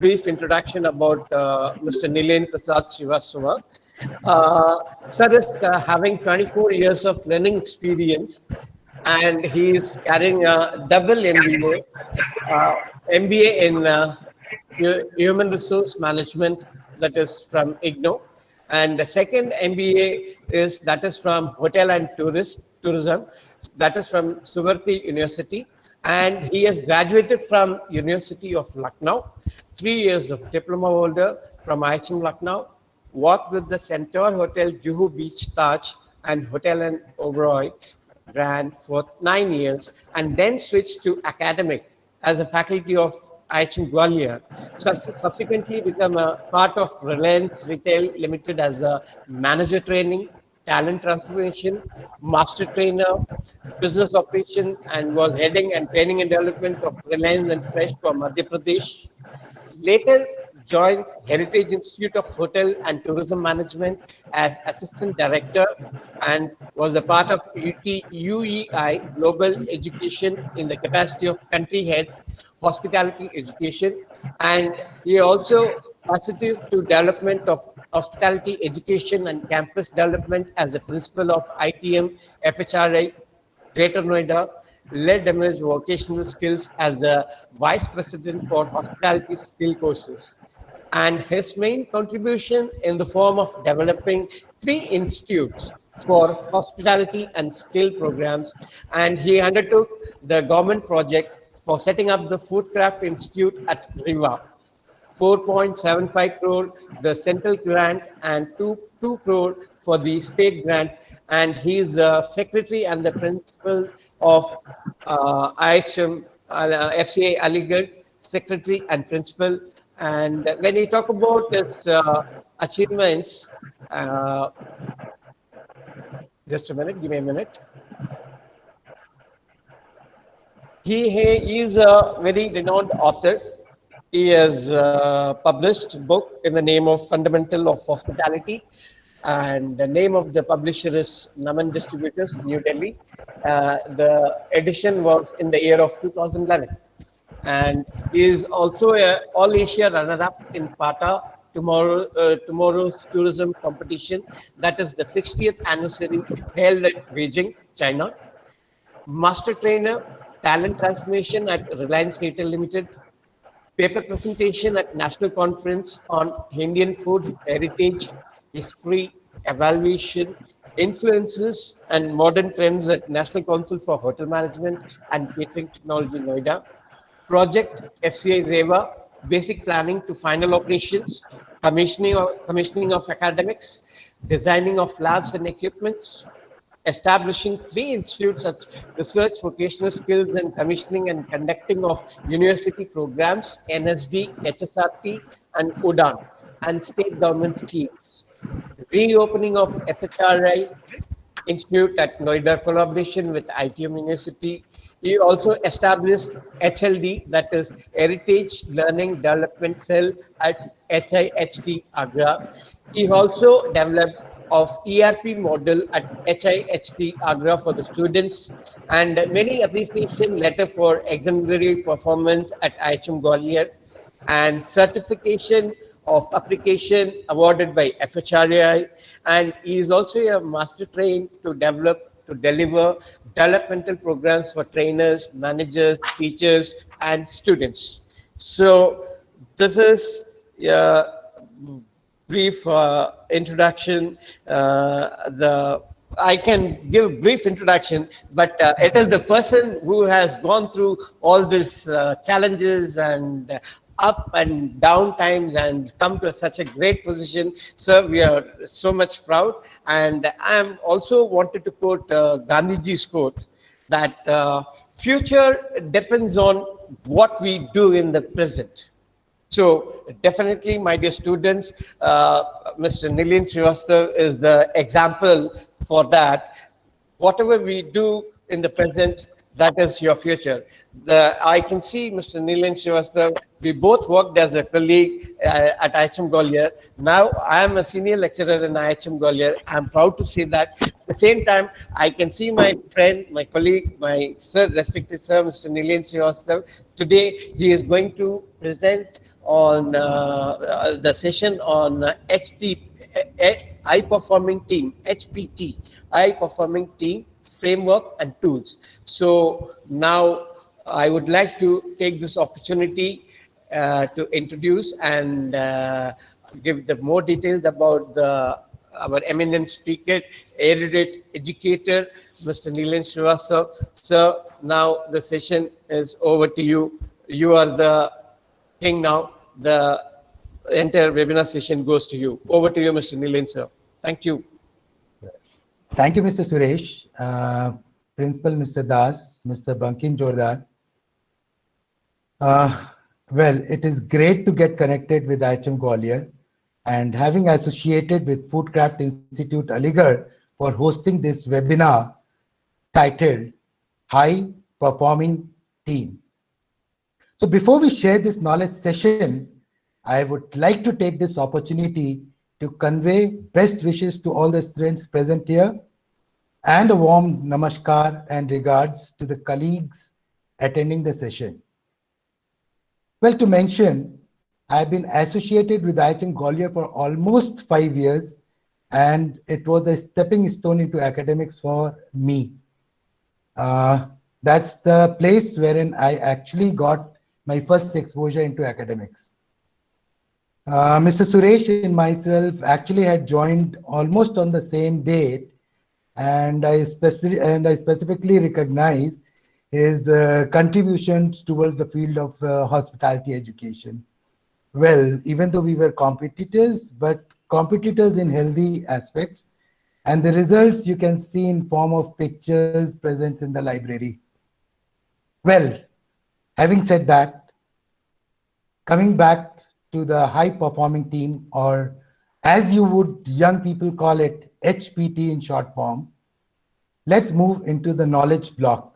brief introduction about Mr. Nilen Prasad Srivastava. Sir is having 24 years of learning experience, and he is carrying a double MBA in Human Resource Management, that is from IGNO, and the second MBA is from Hotel and Tourism, that is from Suvarti University, and he has graduated from University of Lucknow. 3 years of diploma holder from IHM Lucknow, worked with the Centaur Hotel, Juhu Beach Taj, and Hotel and Oberoi Grand for 9 years, and then switched to academic as a faculty of IHM Gwalior. Subsequently become a part of Reliance Retail Limited as a manager training, talent transformation, master trainer, business operation, and was heading and training and development of Reliance and Fresh for Madhya Pradesh. Later joined Heritage Institute of Hotel and Tourism Management as Assistant Director and was a part of UEI Global Education in the capacity of Country Head Hospitality Education. And he also positive to development of hospitality education and campus development as a principal of ITM FHRI Greater Noida, led emerge vocational skills as a vice president for hospitality skill courses. And his main contribution in the form of developing 3 institutes for hospitality and skill programs. And he undertook the government project for setting up the Foodcraft Institute at Riva. 4.75 crore the central grant and 2 crore for the state grant, and he is the secretary and the principal of IHM FCA Aligarh, secretary and principal. And when we talk about his achievements, just a minute, give me a minute. He is a very renowned author. He has published a book in the name of Fundamental of Hospitality, and the name of the publisher is Naman Distributors, New Delhi. The edition was in the year of 2011, and he is also a All Asia runner-up in PATA tomorrow's tourism competition. That is the 60th anniversary held at Beijing, China. Master trainer, talent transformation at Reliance Retail Limited, paper presentation at National Conference on Indian Food Heritage, History, Evaluation, Influences and Modern Trends at National Council for Hotel Management and Catering Technology, Noida. Project FCI REVA, basic planning to final operations, commissioning of academics, designing of labs and equipments, establishing 3 institutes of research, vocational skills, and commissioning and conducting of university programs, NSD, HSRT, and UDAN, and state government schemes. Reopening of FHRI Institute at Noida, collaboration with ITM University. He also established HLD, that is Heritage Learning Development Cell at HIHT Agra. He also developed of ERP model at HIHT Agra for the students, and many appreciation letter for exemplary performance at IHM Gwalior, and certification of application awarded by FHRI, and he is also a master trained to deliver developmental programs for trainers, managers, teachers, and students. So this is a brief introduction. I can give a brief introduction, but it is the person who has gone through all these challenges and up and down times and come to such a great position. Sir, we are so much proud. And I am also wanted to quote Gandhiji's quote that future depends on what we do in the present. So definitely, my dear students, Mr. Nilen Srivastava is the example for that. Whatever we do in the present, that is your future. I can see Mr. Nilen Srivastava, we both worked as a colleague at IHM Gwalior. Now I am a senior lecturer in IHM Gwalior. I'm proud to say that. At the same time, I can see my friend, my colleague, my sir, respected sir, Mr. Nilen Srivastava. Today, he is going to present on the session on high performing team, HPT, high performing team framework and tools. So now I would like to take this opportunity to introduce and give the more details about our eminent speaker, erudite educator, Mr. Nilen Srivastava. Sir, now the session is over to you. You are the king now. The entire webinar session goes to you. Over to you, Mr. Nilen, sir. Thank you. Thank you, Mr. Suresh, Principal Mr. Das, Mr. Bankim Jordar. Well, it is great to get connected with IHM Gwalior and having associated with Foodcraft Institute Aligarh for hosting this webinar titled High Performing Team. So before we share this knowledge session, I would like to take this opportunity to convey best wishes to all the students present here and a warm namaskar and regards to the colleagues attending the session. Well, to mention, I've been associated with IHM Gwalior for almost 5 years, and it was a stepping stone into academics for me. That's the place wherein I actually got my first exposure into academics. Mr. Suresh and myself actually had joined almost on the same date, and I specifically recognize his contributions towards the field of hospitality education. Well, even though we were competitors, but competitors in healthy aspects, and the results you can see in form of pictures present in the library. Well, having said that, coming back to the high performing team, or as you would young people call it, HPT in short form, let's move into the knowledge block.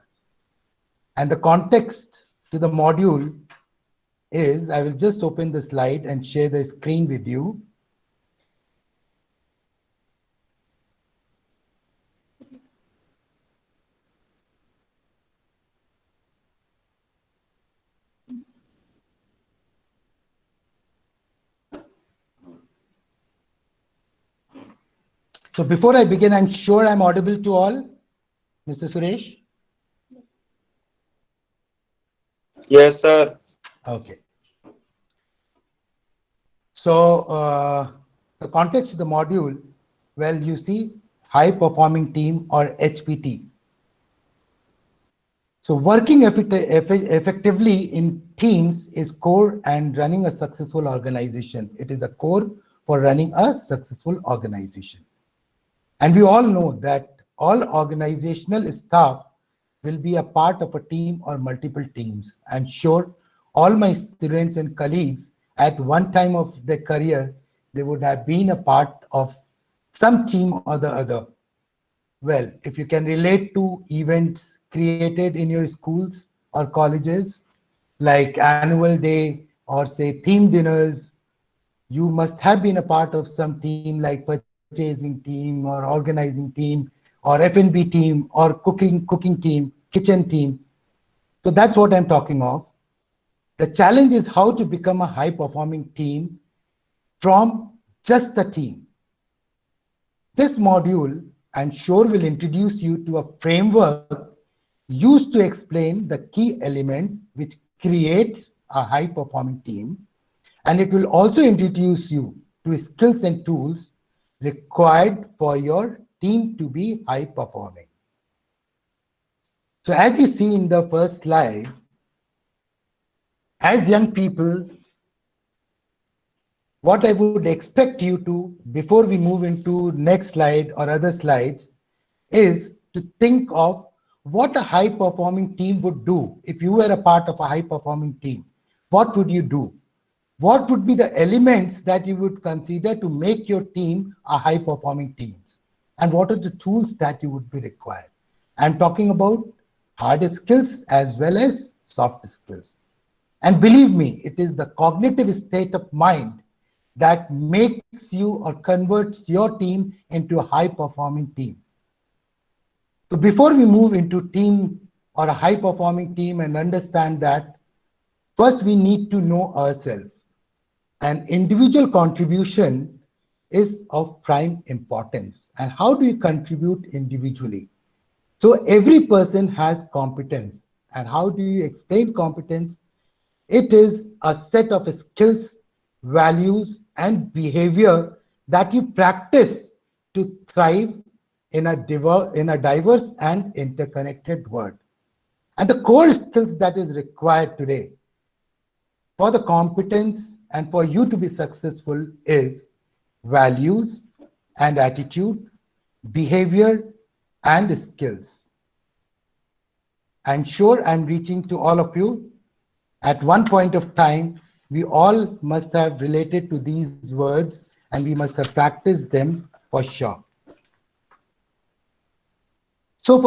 And the context to the module is, I will just open the slide and share the screen with you. So before I begin, I'm sure I'm audible to all, Mr. Suresh? Yes, sir. Okay. So the context of the module, well, you see high performing team or HPT. So working effectively in teams is core and running a successful organization. It is a core for running a successful organization. And we all know that all organizational staff will be a part of a team or multiple teams. I'm sure all my students and colleagues at one time of their career, they would have been a part of some team or the other. Well, if you can relate to events created in your schools or colleges, like annual day or say theme dinners, you must have been a part of some team like purchasing team or organizing team or F&B team or cooking team, kitchen team. So that's what I'm talking of. The challenge is how to become a high performing team from just a team. This module, I'm sure, will introduce you to a framework used to explain the key elements which creates a high performing team. And it will also introduce you to skills and tools required for your team to be high performing. So as you see in the first slide, as young people, what I would expect you to, before we move into next slide or other slides, is to think of what a high performing team would do. If you were a part of a high performing team, what would you do? What would be the elements that you would consider to make your team a high performing team? And what are the tools that you would be required? I'm talking about hard skills as well as soft skills. And believe me, it is the cognitive state of mind that makes you or converts your team into a high performing team. So before we move into team or a high performing team and understand that, first we need to know ourselves. and individual contribution is of prime importance. And how do you contribute individually? So every person has competence. And how do you explain competence? It is a set of skills, values, and behavior that you practice to thrive in a diverse and interconnected world. And the core skills that is required today for the competence and for you to be successful is values and attitude, behavior, and skills. I'm sure I'm reaching to all of you. At one point of time, we all must have related to these words and we must have practiced them for sure. So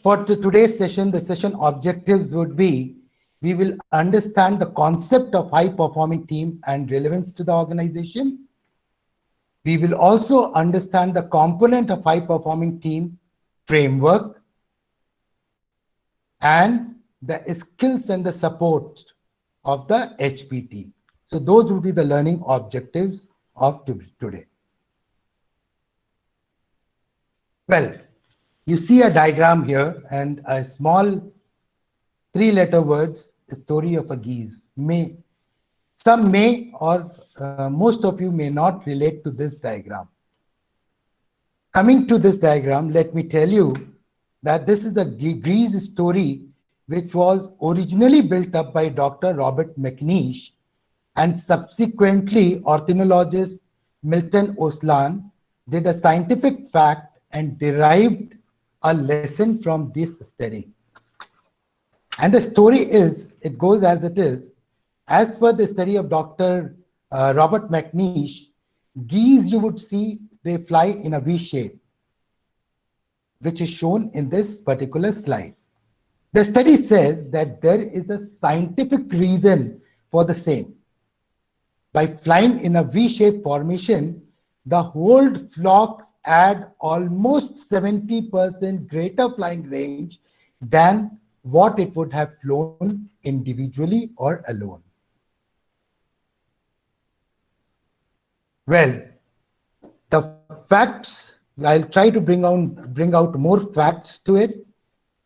for today's session, the session objectives would be, we will understand the concept of high performing team and relevance to the organization. We will also understand the component of high performing team framework and the skills and the support of the HPT. So those will be the learning objectives of today. Well, you see a diagram here and a small 3-letter words, story of a geese. Some may or most of you may not relate to this diagram. Coming to this diagram, let me tell you that this is a geese story which was originally built up by Dr. Robert McNeish and subsequently ornithologist Milton Oslan did a scientific fact and derived a lesson from this study. And the story is, it goes as it is. As per the study of Dr. Robert McNeish, geese you would see, they fly in a V shape, which is shown in this particular slide. The study says that there is a scientific reason for the same. By flying in a V-shaped formation, the whole flocks add almost 70% greater flying range than what it would have flown individually or alone. Well, the facts, I'll try to bring out more facts to it.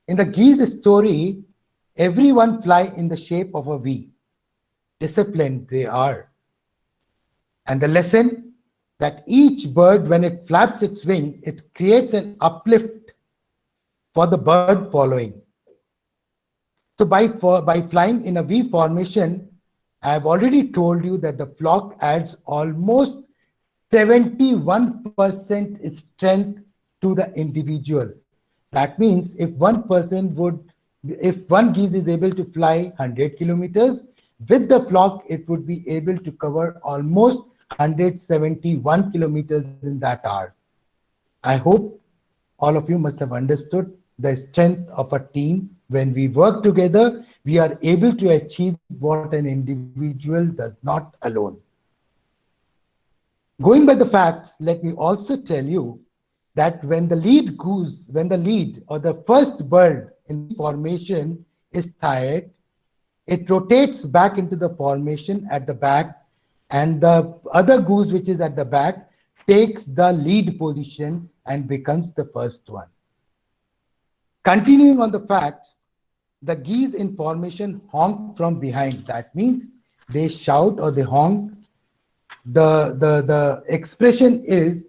In the geese story, everyone fly in the shape of a V. Disciplined they are. And the lesson that each bird, when it flaps its wing, it creates an uplift for the bird following. So by flying in a V formation, I have already told you that the flock adds almost 71% strength to the individual. That means if one geese is able to fly 100 kilometers, with the flock, it would be able to cover almost 171 kilometers in that hour. I hope all of you must have understood the strength of a team. When we work together, we are able to achieve what an individual does not alone. Going by the facts, let me also tell you that when the lead or the first bird in the formation is tired, it rotates back into the formation at the back, and the other goose which is at the back takes the lead position and becomes the first one. Continuing on the facts, the geese in formation honk from behind. That means they shout or they honk. The expression is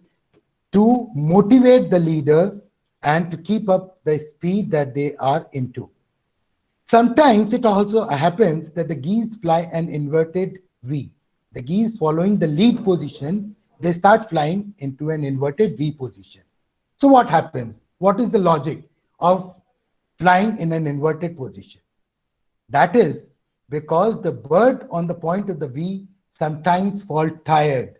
to motivate the leader and to keep up the speed that they are into. Sometimes it also happens that the geese fly an inverted V. The geese following the lead position, they start flying into an inverted V position. So what happens? What is the logic of flying in an inverted position? That is because the bird on the point of the V sometimes fall tired.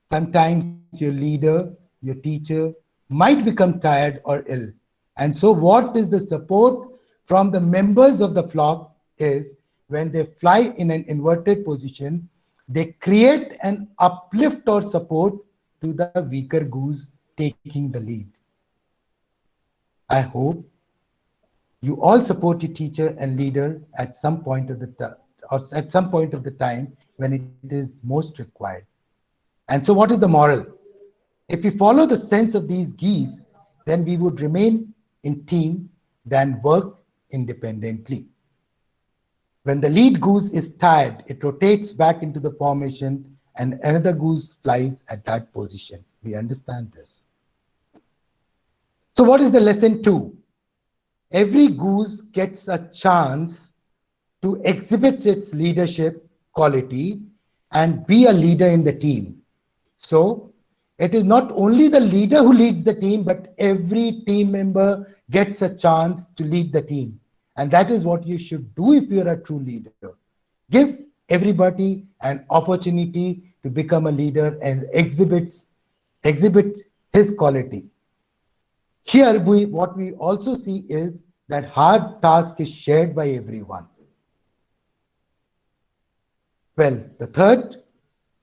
Sometimes your leader, your teacher might become tired or ill. And so what is the support from the members of the flock is when they fly in an inverted position, they create an uplift or support to the weaker goose taking the lead. I hope you all support your teacher and leader at some point of the time when it is most required. And so what is the moral? If we follow the sense of these geese, then we would remain in team than work independently. When the lead goose is tired, it rotates back into the formation and another goose flies at that position. We understand this. So what is the lesson 2? Every goose gets a chance to exhibit its leadership quality and be a leader in the team. So it is not only the leader who leads the team, but every team member gets a chance to lead the team. And that is what you should do if you're a true leader. Give everybody an opportunity to become a leader and exhibit his quality. Here, what we also see is that hard task is shared by everyone. Well, the third,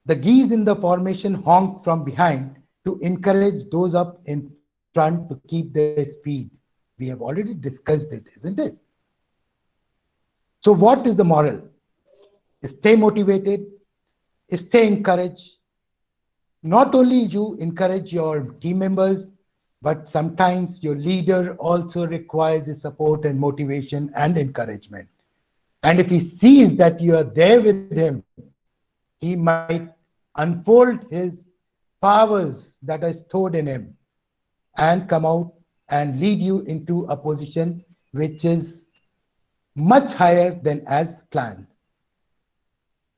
the geese in the formation honk from behind to encourage those up in front to keep their speed. We have already discussed it, isn't it? So what is the moral? Stay motivated, stay encouraged. Not only you encourage your team members, but sometimes your leader also requires the support and motivation and encouragement. And if he sees that you are there with him, he might unfold his powers that are stored in him and come out and lead you into a position which is much higher than as planned.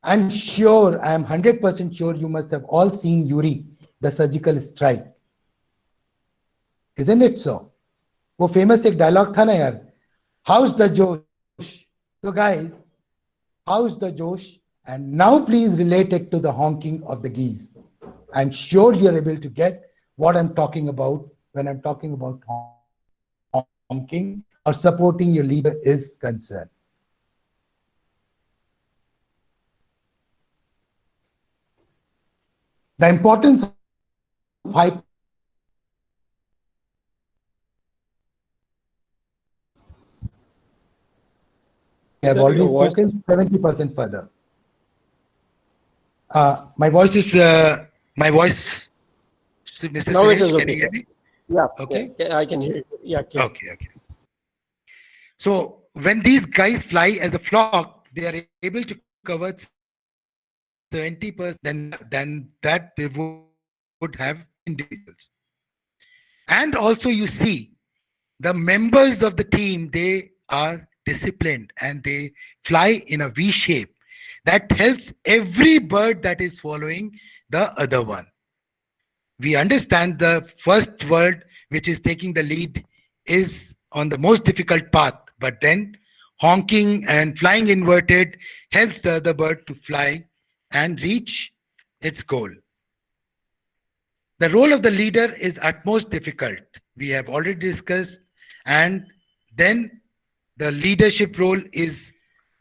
I'm sure, I'm 100% sure you must have all seen Yuri, the surgical strike. Isn't it so? वो famous एक dialogue था ना यार, how's the Josh? So guys, how's the Josh? And now please relate it to the honking of the geese. I'm sure you're able to get what I'm talking about when I'm talking about honking or supporting your leader is concerned. The importance of high I have already spoken 70% further. My voice, Mr. Now Suresh, it is can okay. you hear me? Yeah, Okay. yeah, I can hear you. Yeah, okay. Okay. So when these guys fly as a flock, they are able to cover 70% than that they would have individuals. And also you see the members of the team, they are disciplined and they fly in a V shape that helps every bird that is following the other one. We understand the first bird which is taking the lead is on the most difficult path, but then honking and flying inverted helps the other bird to fly and reach its goal. The role of the leader is at most difficult. We have already discussed, and then the leadership role is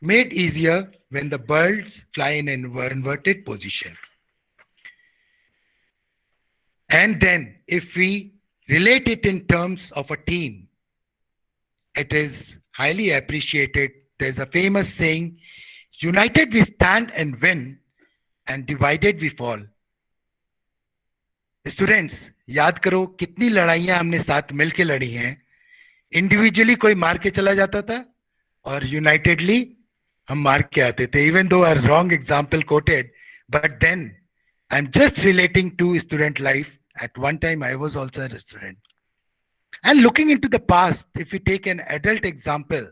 made easier when the birds fly in an inverted position. And then if we relate it in terms of a team, it is highly appreciated. There's a famous saying, united we stand and win, and divided we fall. Students, याद करो कितनी लड़ाइयां हमने साथ मिलके लड़ी हैं. Individually कोई मार के चला जाता था और यूनाइटेडली हम मार के आते थे. Even though are wrong example quoted, but then I am just relating to student life. At one time, I was also a student. And looking into the past, if we take an adult example,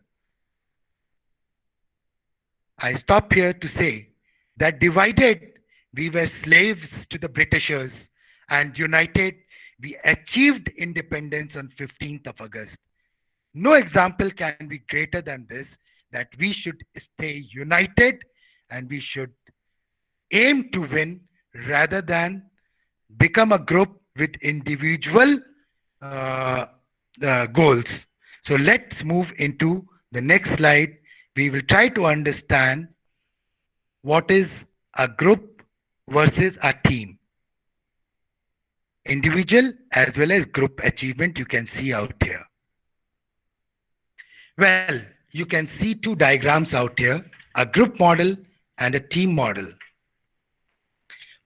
I stop here to say that divided, we were slaves to the Britishers, and united, we achieved independence on 15th of August. No example can be greater than this, that we should stay united and we should aim to win rather than become a group with individual goals. So let's move into the next slide. We will try to understand what is a group versus a team. Individual as well as group achievement you can see out here. Well, you can see two diagrams out here, a group model and a team model.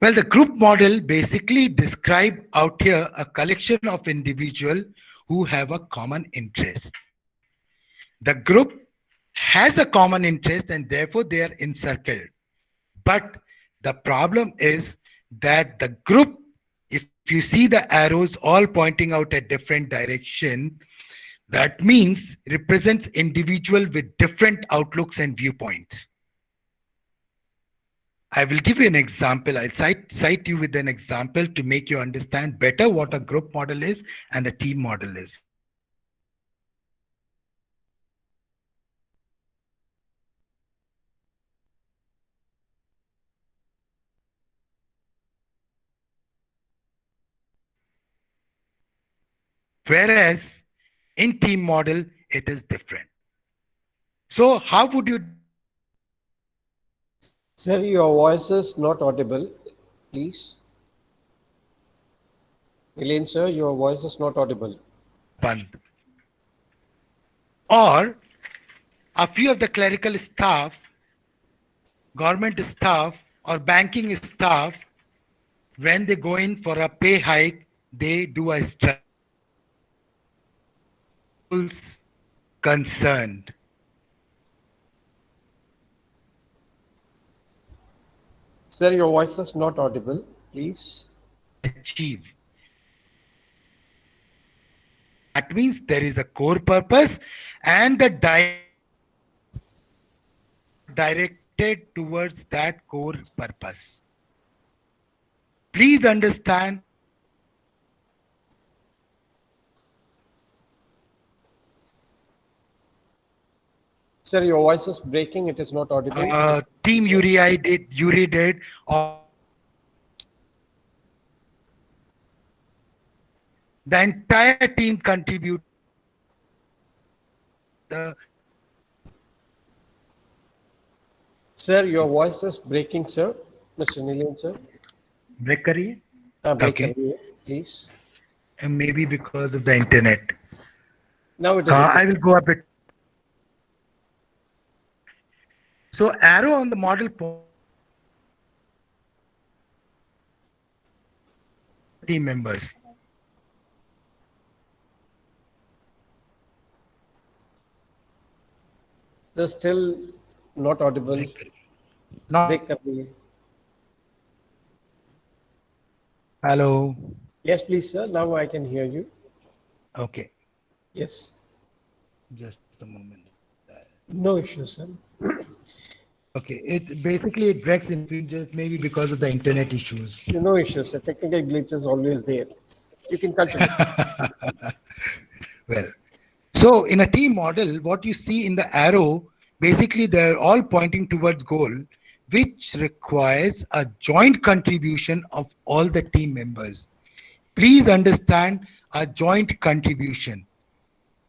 Well, the group model basically describe out here a collection of individuals who have a common interest. The group has a common interest and therefore they are encircled. But the problem is that the group, if you see the arrows all pointing out a different direction, that means represents individual with different outlooks and viewpoints. I will give you an example. I'll cite you with an example to make you understand better what a group model is and a team model is. Whereas in team model, it is different. So how would you? Sir, your voice is not audible, please. Elaine, sir, your voice is not audible. Or a few of the clerical staff, government staff, or banking staff, when they go in for a pay hike, they do a strike. Concerned. Sir, your voice is not audible, please. Achieve. That means there is a core purpose and the directed towards that core purpose. Please understand. Sir, your voice is breaking. It is not audible. Team URI did, or the entire team contribute. Sir, your voice is breaking, sir. Mr. Nilan, sir. Break kariye? Break Okay. kariye, please. And maybe because of the internet. Now it is. I will go a bit. So arrow on the model team members. They're still not audible. Now, Break kariye. hello. Yes, please, sir. Now I can hear you. Okay. Yes. Just a moment. No issue, sir. Okay. It basically it breaks in features maybe because of the internet issues. No issue, sir. Technical glitch is always there. You can continue. Well, so in a team model, what you see in the arrow, basically they're all pointing towards goal, which requires a joint contribution of all the team members. Please understand a joint contribution.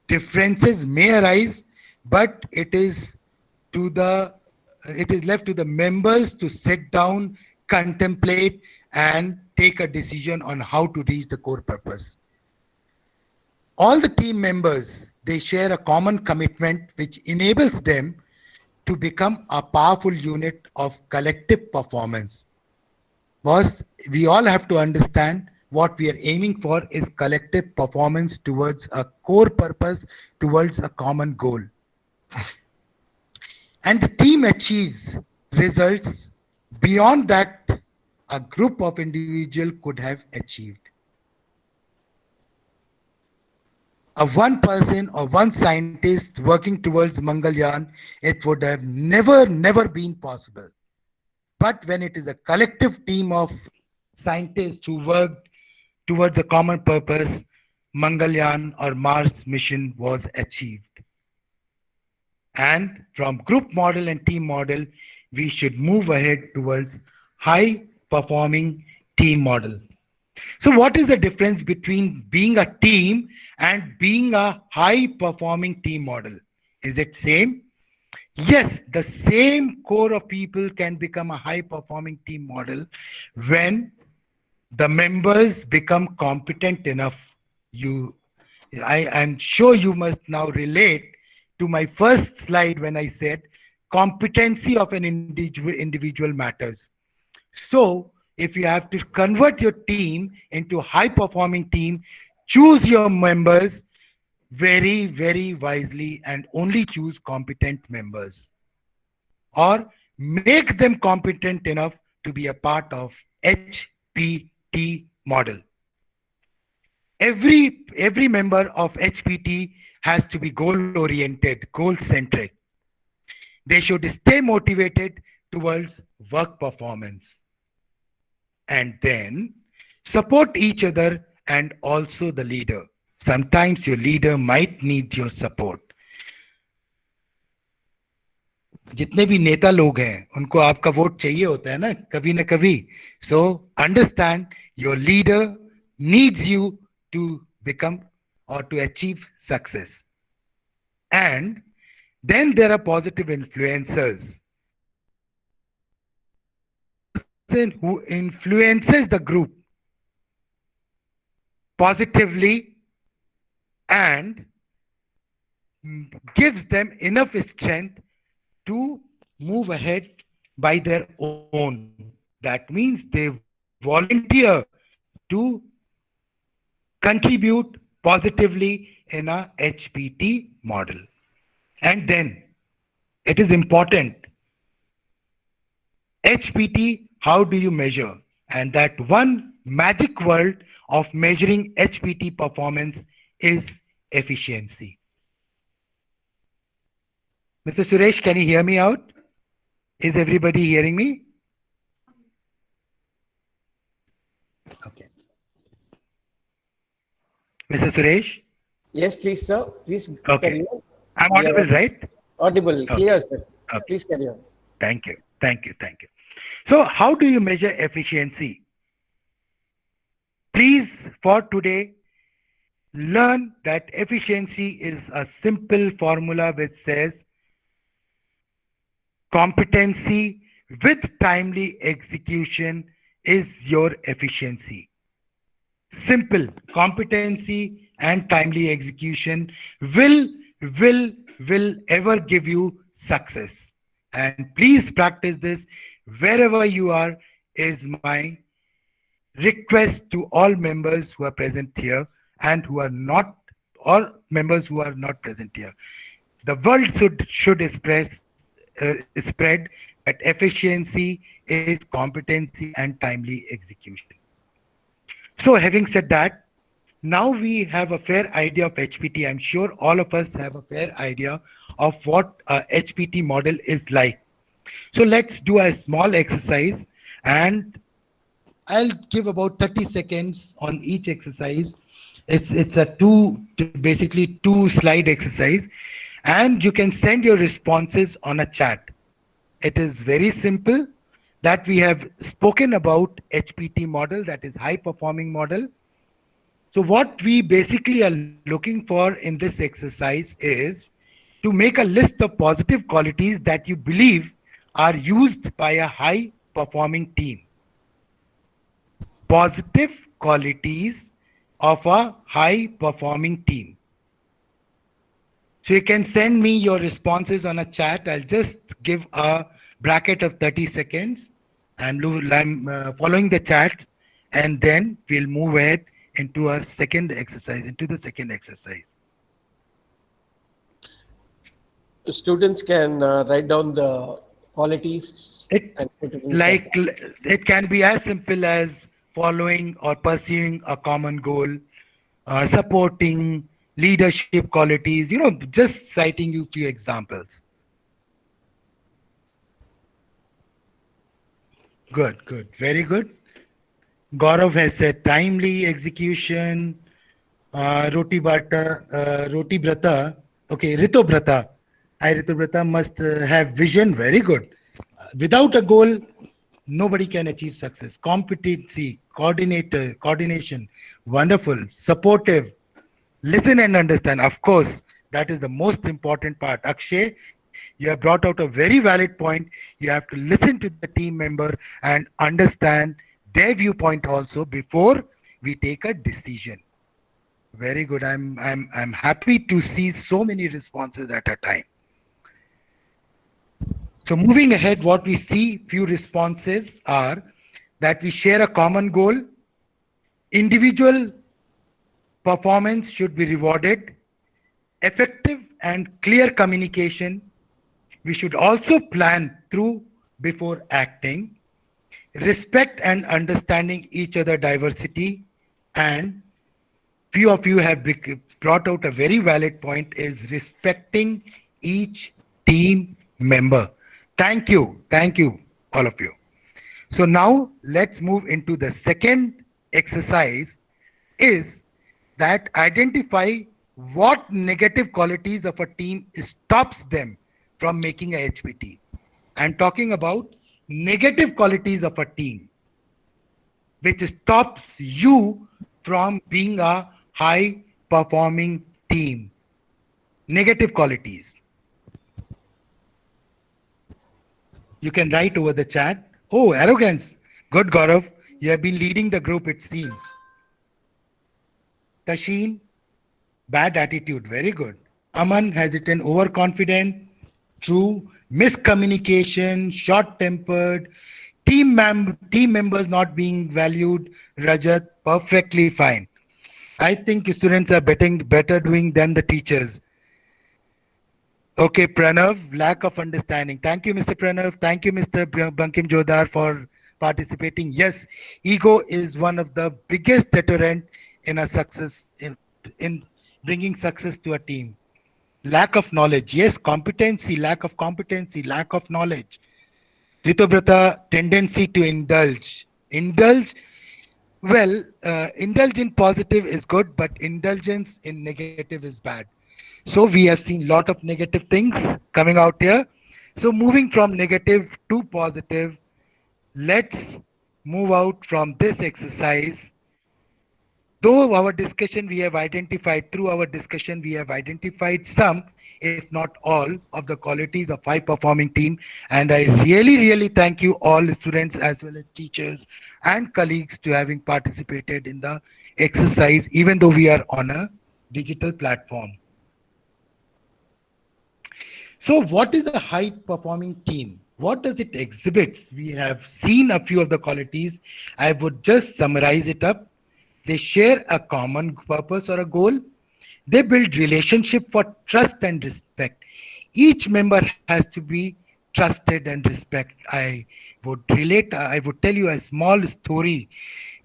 Differences may arise, but it is left to the members to sit down, contemplate, and take a decision on how to reach the core purpose. All the team members, they share a common commitment which enables them to become a powerful unit of collective performance. First, we all have to understand what we are aiming for is collective performance towards a core purpose, towards a common goal. And the team achieves results beyond that a group of individuals could have achieved. A one person or one scientist working towards Mangalyaan, it would have never been possible. But when it is a collective team of scientists who worked towards a common purpose, Mangalyaan or Mars mission was achieved. And from group model and team model, we should move ahead towards high performing team model. So what is the difference between being a team and being a high performing team model? Is it same? Yes, the same core of people can become a high performing team model when the members become competent enough. I'm sure you must now relate to my first slide when I said competency of an individual matters. So if you have to convert your team into a high performing team, choose your members very, very wisely and only choose competent members, or make them competent enough to be a part of HPT model. Every member of HPT has to be goal oriented, goal centric. They should stay motivated towards work performance, and then support each other and also the leader. Sometimes your leader might need your support. जितने भी नेता लोग हैं उनको आपका vote चाहिए होता है ना कभी. So understand your leader needs you to become or to achieve success. And then there are positive influencers. Person who influences the group positively and gives them enough strength to move ahead by their own. That means they volunteer to contribute positively in a HPT model. And then it is important. HPT, how do you measure? And that one magic word of measuring HPT performance is efficiency. Mr. Suresh, can you hear me out? Is everybody hearing me? Okay. Mr. Suresh? Yes, please, sir. Please Okay. carry on. I'm audible, right? Audible, Okay. clear, sir. Okay. Please carry on. Thank you. Thank you. Thank you. So how do you measure efficiency? Please, for today, learn that efficiency is a simple formula which says competency with timely execution is your efficiency. Simple. Competency and timely execution will ever give you success. And please practice this wherever you are, is my request to all members who are present here and who are not, all members who are not present here. The world should spread that efficiency is competency and timely execution. So having said that, now we have a fair idea of HPT. I'm sure all of us have a fair idea of what a HPT model is like. So let's do a small exercise, and I'll give about 30 seconds on each exercise. It's a basically two slide exercise, and you can send your responses on a chat. It is very simple that we have spoken about HPT model, that is high performing model. So what we basically are looking for in this exercise is to make a list of positive qualities that you believe are used by a high performing team. Positive qualities of a high performing team. So you can send me your responses on a chat. I'll just give a bracket of 30 seconds. I'm following the chat, and then we'll move ahead into the second exercise. Students can write down the qualities. And put it in chat. It can be as simple as following or pursuing a common goal, supporting leadership qualities, just citing you few examples. Good, very good. Gaurav has said timely execution. Roti Brata. Okay, Rito Brata. Rito Brata must have vision. Very good. Without a goal, nobody can achieve success. Competency, coordination, wonderful, supportive, listen and understand. Of course, that is the most important part. Akshay, you have brought out a very valid point. You have to listen to the team member and understand their viewpoint also before we take a decision. Very good. I'm happy to see so many responses at a time. So moving ahead, what we see, few responses are that we share a common goal. Individual performance should be rewarded. Effective and clear communication. We should also plan through before acting. Respect and understanding each other diversity. And few of you have brought out a very valid point, is respecting each team member. Thank you all of you. So now let's move into the second exercise, is that identify what negative qualities of a team stops them from making a HPT. I'm talking about negative qualities of a team which stops you from being a high performing team. Negative qualities. You can write over the chat. Oh, arrogance. Good, Gaurav. You have been leading the group, it seems. Tashin, bad attitude. Very good. Aman, hesitant, overconfident. True. Miscommunication, short-tempered. Team members not being valued. Rajat, perfectly fine. I think students are better doing than the teachers. Okay, Pranav, lack of understanding. Thank you, Mr. Pranav. Thank you, Mr. Bankim Jodhar, for participating. Yes, ego is one of the biggest deterrent in a success, in bringing success to a team. Lack of knowledge. Yes, competency, lack of competency, lack of knowledge. Ritobrata, tendency to indulge. Indulge, well, indulge in positive is good, but indulgence in negative is bad. So we have seen a lot of negative things coming out here. So moving from negative to positive, let's move out from this exercise. Through our discussion, we have identified some, if not all, of the qualities of high performing team. And I really thank you all students as well as teachers and colleagues to having participated in the exercise, even though we are on a digital platform. So what is a high performing team? What does it exhibit? We have seen a few of the qualities. I would just summarize it up. They share a common purpose or a goal. They build relationship for trust and respect. Each member has to be trusted and respect. I would tell you a small story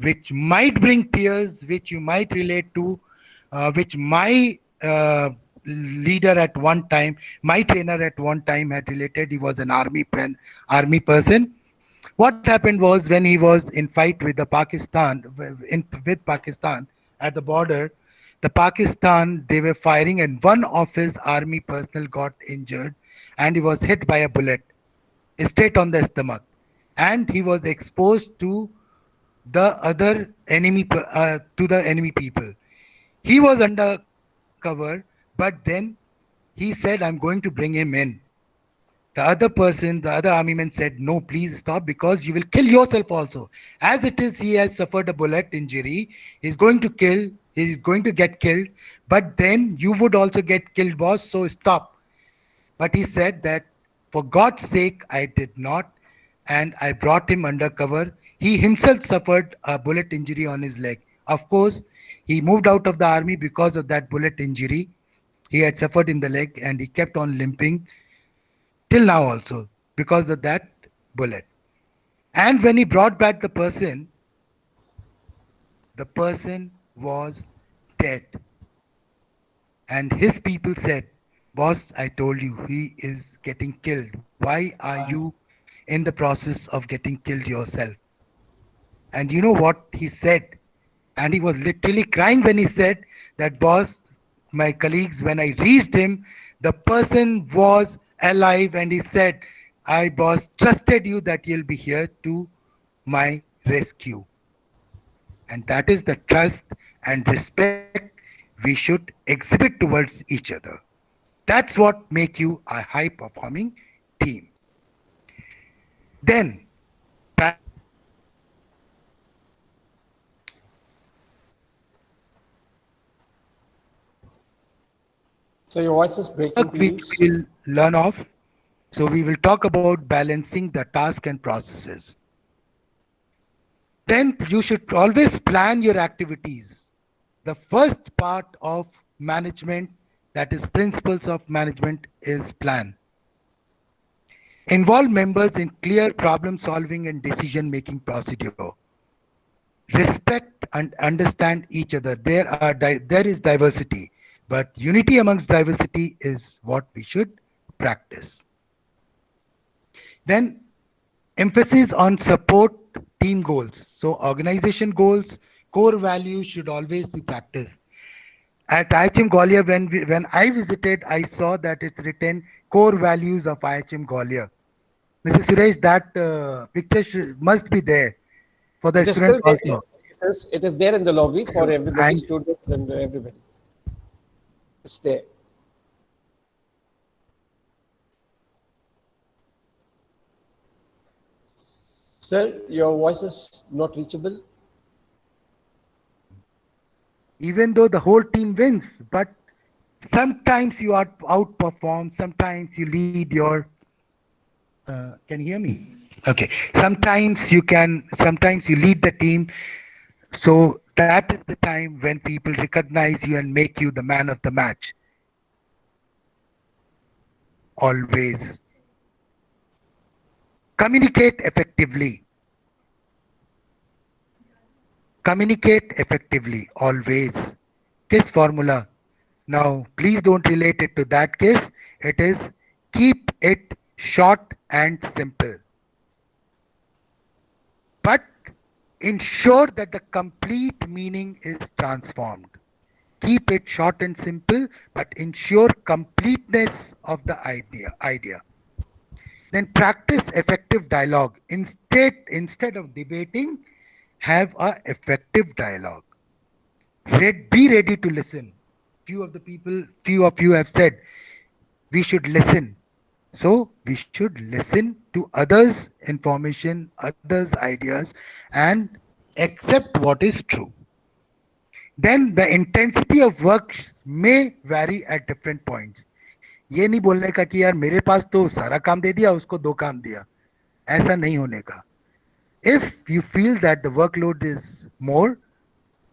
which might bring tears, which you might relate to, which my leader at one time, my trainer at one time had related. He was an army person. What happened was, when he was in fight with the Pakistan, with Pakistan at the border, the Pakistan, they were firing and one of his army personnel got injured and he was hit by a bullet straight on the stomach, and he was exposed to the other enemy, to the enemy people. He was under cover, but then he said, I'm going to bring him in. The other army man said, no, please stop, because you will kill yourself also. As it is, he has suffered a bullet injury. He's going to get killed, but then you would also get killed, boss, so stop. But he said that, for God's sake, I did not, and I brought him under cover. He himself suffered a bullet injury on his leg. Of course, he moved out of the army because of that bullet injury he had suffered in the leg, and he kept on limping till now also because of that bullet. And when he brought back the person was dead. And his people said, boss, I told you, he is getting killed. Why are you in the process of getting killed yourself? And you know what he said? And he was literally crying when he said that, boss, my colleagues, when I reached him, the person was alive, and he said, I, boss, trusted you that you'll be here to my rescue. And that is the trust and respect we should exhibit towards each other. That's what makes you a high performing team. Then So your voice is breaking, we please. will learn off. So we will talk about balancing the task and processes. Then you should always plan your activities. The first part of management, that is principles of management, is plan. Involve members in clear problem solving and decision making procedure. Respect and understand each other. There is diversity, but unity amongst diversity is what we should practice. Then emphasis on support team goals. So organization goals, core values should always be practiced. At IHM Gwalior, when I visited, I saw that it's written core values of IHM Gwalior. Mr. Suresh, that picture must be there for the It is students still there. also. It is there in the lobby for everybody, And students and everybody. It's there. Sir, your voice is not reachable. even though the whole team wins, but sometimes you outperform, sometimes you lead your. Can you hear me? Okay. Sometimes you lead the team. So that is the time when people recognize you and make you the man of the match. Always. Communicate effectively. Communicate effectively, always. KISS formula. Now, please don't relate it to that case. It is keep it short and simple. But ensure that the complete meaning is transformed. Keep it short and simple, but ensure completeness of the idea. Then practice effective dialogue. Instead of debating, have a effective dialogue. Be ready to listen. Few of you have said we should listen. So we should listen to others' information, others' ideas, and accept what is true. Then the intensity of work may vary at different points. ये नहीं बोलने का कि यार मेरे पास तो सारा काम दे दिया, उसको 2 काम दिया. ऐसा नहीं होने का. If you feel that the workload is more,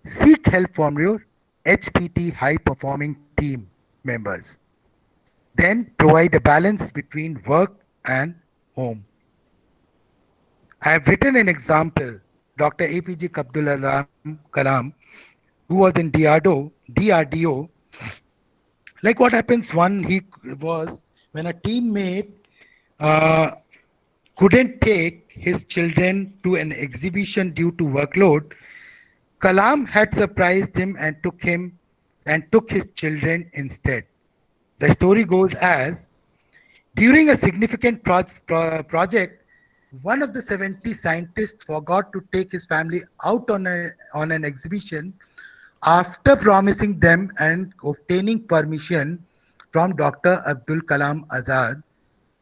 seek help from your HPT high performing team members. Then provide a balance between work and home. I have written an example. Dr. APJ Abdul Kalam, who was in DRDO, like what happens when a teammate couldn't take his children to an exhibition due to workload, Kalam had surprised him and took his children instead. The story goes as, during a significant project, one of the 70 scientists forgot to take his family out on an exhibition after promising them and obtaining permission from Dr. Abdul Kalam Azad,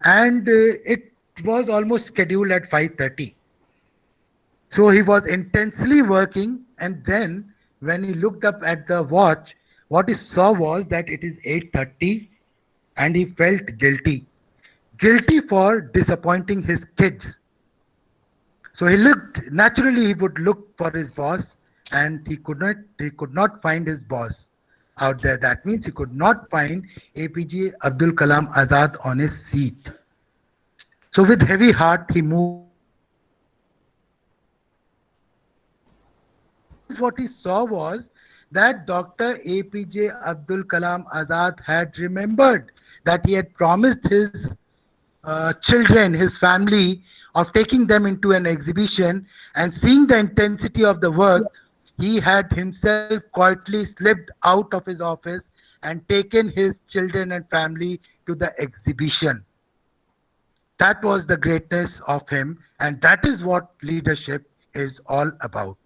and it was almost scheduled at 5:30. So he was intensely working, and then when he looked up at the watch, what he saw was that it is 8:30, and he felt guilty for disappointing his kids. So he would look for his boss, and he could not find his boss out there. That means he could not find APJ Abdul Kalam Azad on his seat. So with heavy heart, he moved. What he saw was that Dr. APJ Abdul Kalam Azad had remembered that he had promised his children, his family, of taking them into an exhibition, and seeing the intensity of the work, he had himself quietly slipped out of his office and taken his children and family to the exhibition. That was the greatness of him, and that is what leadership is all about.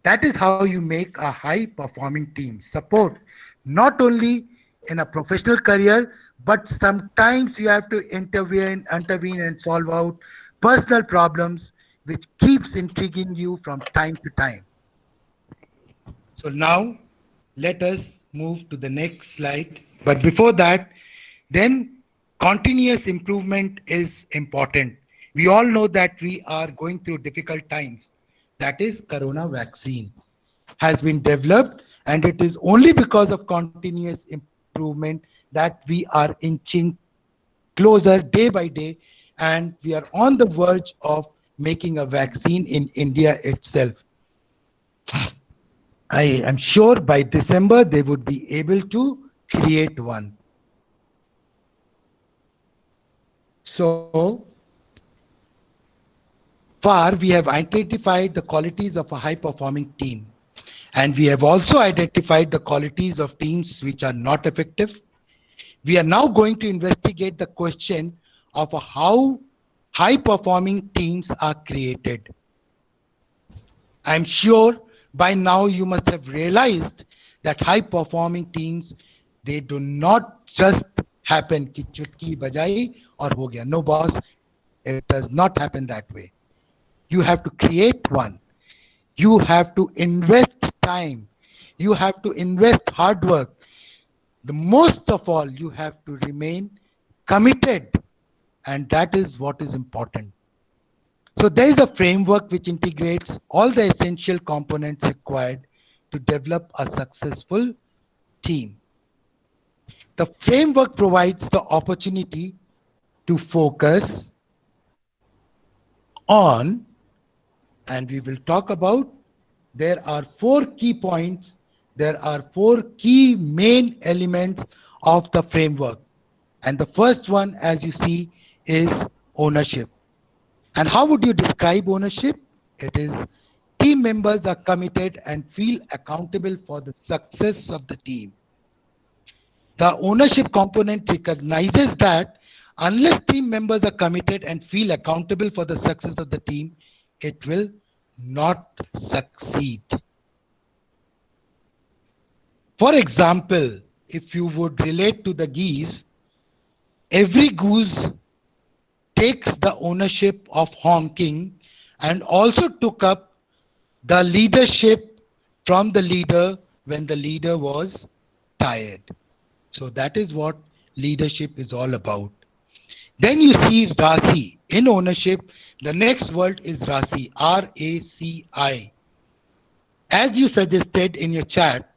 That is how you make a high-performing team. Support, not only in a professional career, but sometimes you have to intervene and solve out personal problems, which keeps intriguing you from time to time. So now, let us move to the next slide. But before that, then continuous improvement is important. We all know that we are going through difficult times. That is, corona vaccine has been developed, and it is only because of continuous improvement that we are inching closer day by day, and we are on the verge of making a vaccine in India itself. I am sure by December they would be able to create one. So far, we have identified the qualities of a high performing team, and we have also identified the qualities of teams which are not effective. We are now going to investigate the question of how high performing teams are created. I'm sure by now you must have realized that high performing teams, they do not just happen ki chutki bajayi aur ho gaya. No boss, it does not happen that way. You have to create one. You have to invest time. You have to invest hard work. The most of all, you have to remain committed, and that is what is important. So there is a framework which integrates all the essential components required to develop a successful team. The framework provides the opportunity to focus on, and we will talk about, there are 4 key points, there are 4 key main elements of the framework. And the first one, as you see, is ownership. And how would you describe ownership? It is team members are committed and feel accountable for the success of the team. The ownership component recognizes that unless team members are committed and feel accountable for the success of the team, it will not succeed. For example, if you would relate to the geese, every goose takes the ownership of honking and also took up the leadership from the leader when the leader was tired. So that is what leadership is all about. Then you see Rasi. In ownership, the next word is Rasi, R-A-C-I. As you suggested in your chat,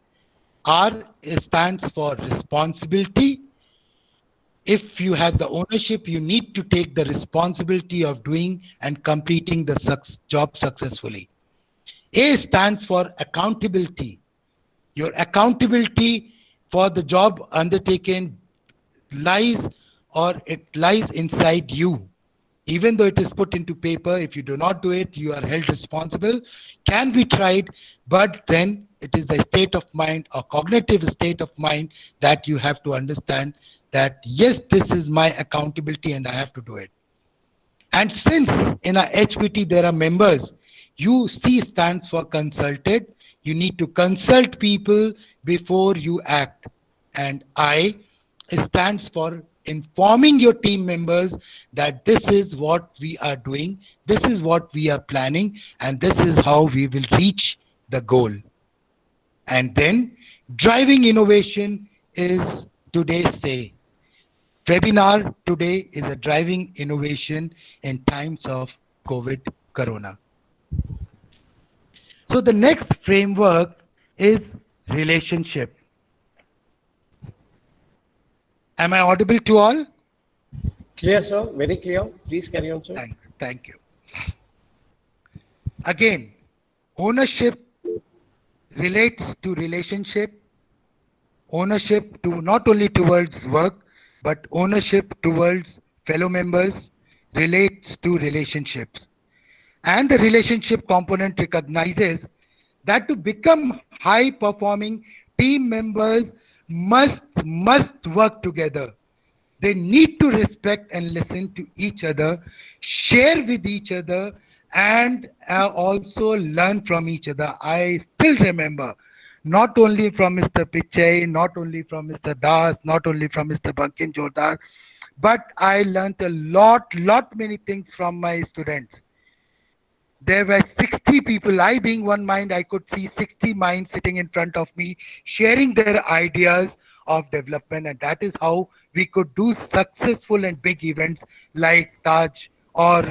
R stands for responsibility. If you have the ownership, you need to take the responsibility of doing and completing the job successfully. A stands for accountability. Your accountability for the job undertaken lies, or it lies inside you. Even though it is put into paper, if you do not do it, you are held responsible. Can be tried, but then it is the state of mind or cognitive state of mind that you have to understand that yes, this is my accountability and I have to do it. And since in a HPT there are members, U C stands for consulted. You need to consult people before you act. And I stands for informing your team members that this is what we are doing, this is what we are planning, and this is how we will reach the goal. And then driving innovation is today's say. Webinar today is a driving innovation in times of COVID Corona. So the next framework is relationship. Am I audible to all? Clear, sir. Very clear. Please carry on, sir. Thank you. Again, ownership relates to relationship. Ownership to not only towards work, but ownership towards fellow members relates to relationships. And the relationship component recognizes that to become high performing, team members must work together. They need to respect and listen to each other, share with each other, and also learn from each other. I still remember, not only from Mr. Pichai, not only from Mr. Das, not only from Mr. Bankim Jordar, but I learned a lot many things from my students. There were 60 people. I being one mind, I could see 60 minds sitting in front of me, sharing their ideas of development. And that is how we could do successful and big events like Taj or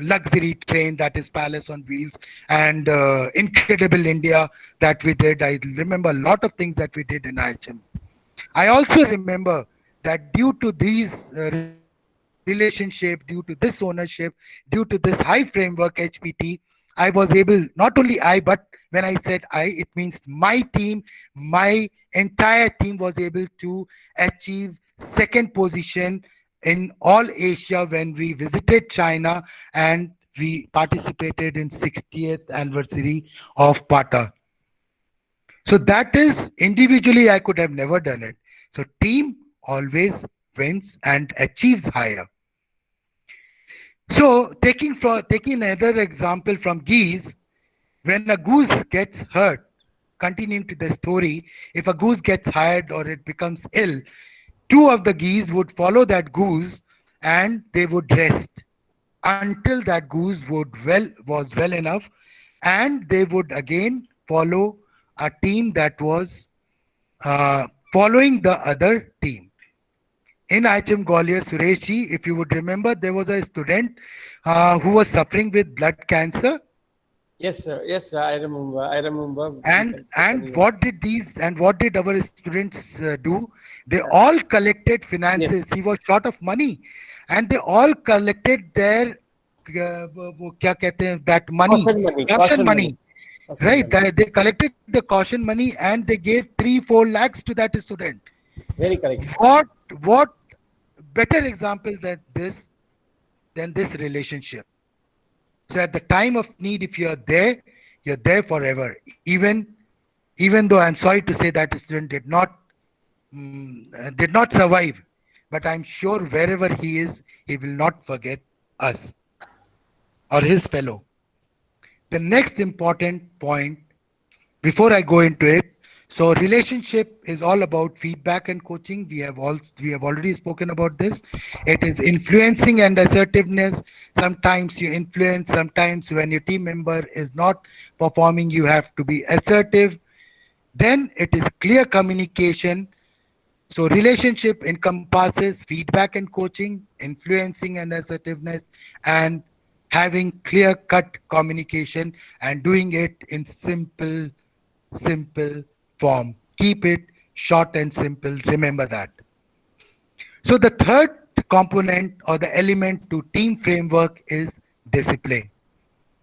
luxury train, that is Palace on Wheels, and Incredible India that we did. I remember a lot of things that we did in IHM. I also remember that due to these relationship, due to this ownership, due to this high framework HPT, I was able, not only I, but when I said I, it means my team, my entire team was able to achieve second position in all Asia when we visited China and we participated in 60th anniversary of PATA. So that is individually, I could have never done it. So team always wins and achieves higher. So taking another example from geese, when a goose gets hurt, continuing to the story, if a goose gets hurt or it becomes ill, two of the geese would follow that goose and they would rest until that goose was well enough, and they would again follow a team that was following the other team. In IHM Gwalior, Sureshji, if you would remember, there was a student who was suffering with blood cancer. Yes, sir. Yes, sir. I remember. I remember. And what did our students do? They all collected finances. He was short of money, and they all collected their वो क्या कहते हैं, that money, caution money, right? They collected the caution money and they gave 3-4 lakhs to that student. Very correct. What better example than this relationship? So at the time of need, if you're there forever. Even though I'm sorry to say that student did not survive, but I'm sure wherever he is, he will not forget us or his fellow. The next important point before I go into it, so relationship is all about feedback and coaching. We have already spoken about this. It is influencing and assertiveness. Sometimes you influence, sometimes when your team member is not performing, you have to be assertive. Then it is clear communication. So relationship encompasses feedback and coaching, influencing and assertiveness, and having clear-cut communication and doing it in simple form. Keep it short and simple. Remember that. So the third component or the element to team framework is discipline.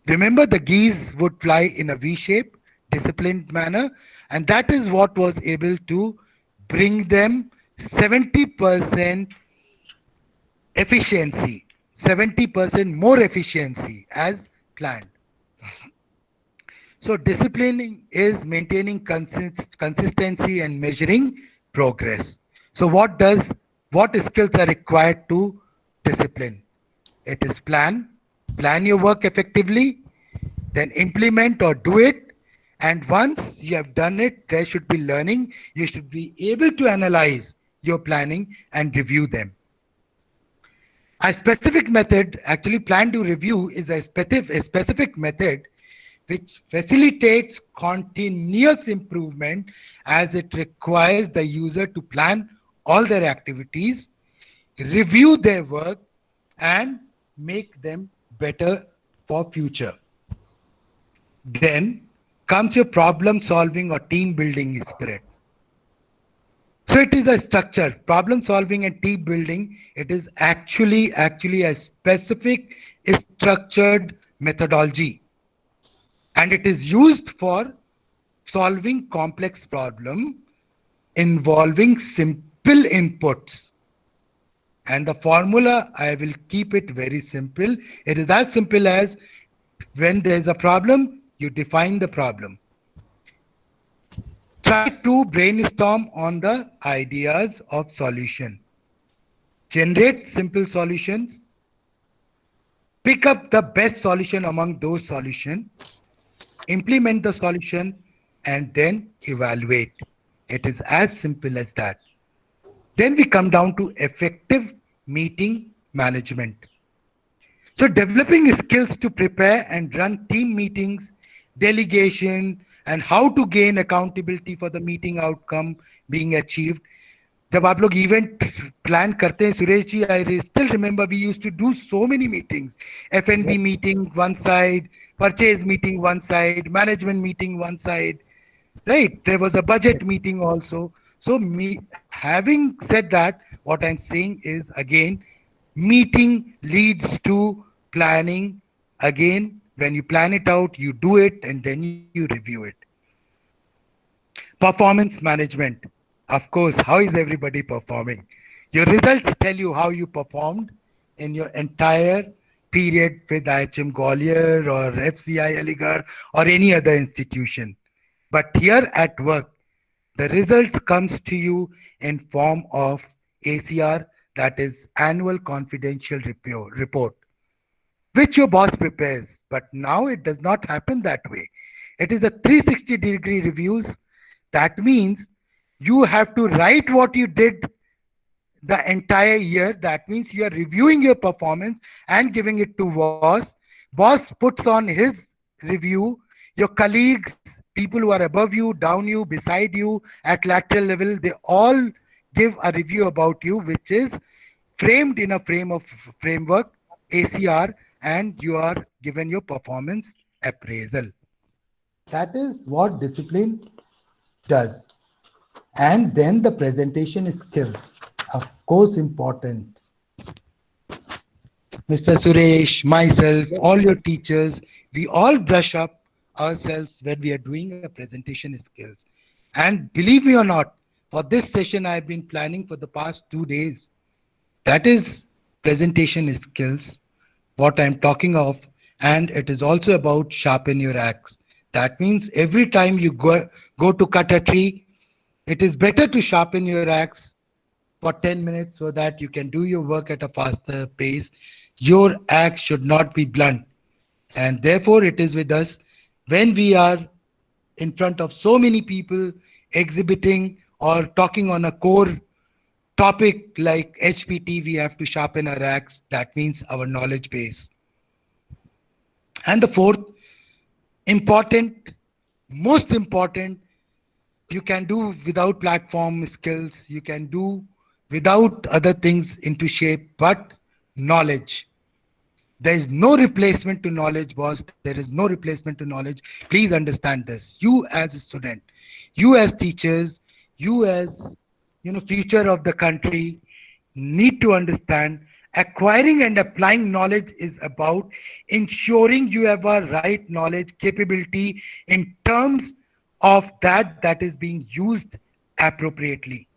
Remember, the geese would fly in a V shape, disciplined manner, and that is what was able to bring them 70% efficiency, 70% more efficiency as planned. So disciplining is maintaining consistency and measuring progress. So what skills are required to discipline? It is plan your work effectively, then implement or do it. And once you have done it, there should be learning. You should be able to analyze your planning and review them. A specific method, actually plan to review, is a specific method which facilitates continuous improvement, as it requires the user to plan all their activities, review their work, and make them better for future. Then comes your problem solving or team building spirit. So it is a structure, problem solving and team building. It is actually a specific structured methodology. And it is used for solving complex problem involving simple inputs. And the formula, I will keep it very simple. It is as simple as, when there is a problem, you define the problem. Try to brainstorm on the ideas of solution. Generate simple solutions. Pick up the best solution among those solutions. Implement the solution and then evaluate. It is as simple as that. Then we come down to effective meeting management. So developing skills to prepare and run team meetings, delegation, and how to gain accountability for the meeting outcome being achieved. जब आप लोग event plan करते हैं Suresh ji, I still remember we used to do so many meetings, FNB meeting one side, purchase meeting one side, management meeting one side, right? There was a budget meeting also. So me, having said that, what I'm saying is, again, meeting leads to planning. Again, when you plan it out, you do it and then you review it. Performance management. Of course, how is everybody performing? Your results tell you how you performed in your entire period with IHM Gwalior or FCI Aligarh or any other institution. But here at work, the results comes to you in form of ACR, that is annual confidential report, which your boss prepares. But now it does not happen that way. It is a 360-degree reviews. That means you have to write what you did the entire year. That means you are reviewing your performance and giving it to boss. Boss puts on his review. Your colleagues, people who are above you, down you, beside you, at lateral level, they all give a review about you, which is framed in a framework, ACR, and you are given your performance appraisal. That is what discipline does. And then the presentation skills, of course, important. Mr. Suresh, myself, all your teachers, we all brush up ourselves when we are doing a presentation skills. And believe me or not, for this session I've been planning for the past 2 days. That is presentation skills, what I'm talking of. And it is also about sharpen your axe. That means every time you go to cut a tree, it is better to sharpen your axe for 10 minutes so that you can do your work at a faster pace. Your axe should not be blunt. And therefore, it is with us when we are in front of so many people exhibiting or talking on a core topic like HPT, we have to sharpen our axe. That means our knowledge base. And the fourth, important, most important, you can do without platform skills, you can do without other things into shape, but knowledge. There is no replacement to knowledge, boss. There is no replacement to knowledge. Please understand this. You as a student, you as teachers, you as future of the country need to understand acquiring and applying knowledge is about ensuring you have a right knowledge capability in terms of that is being used appropriately.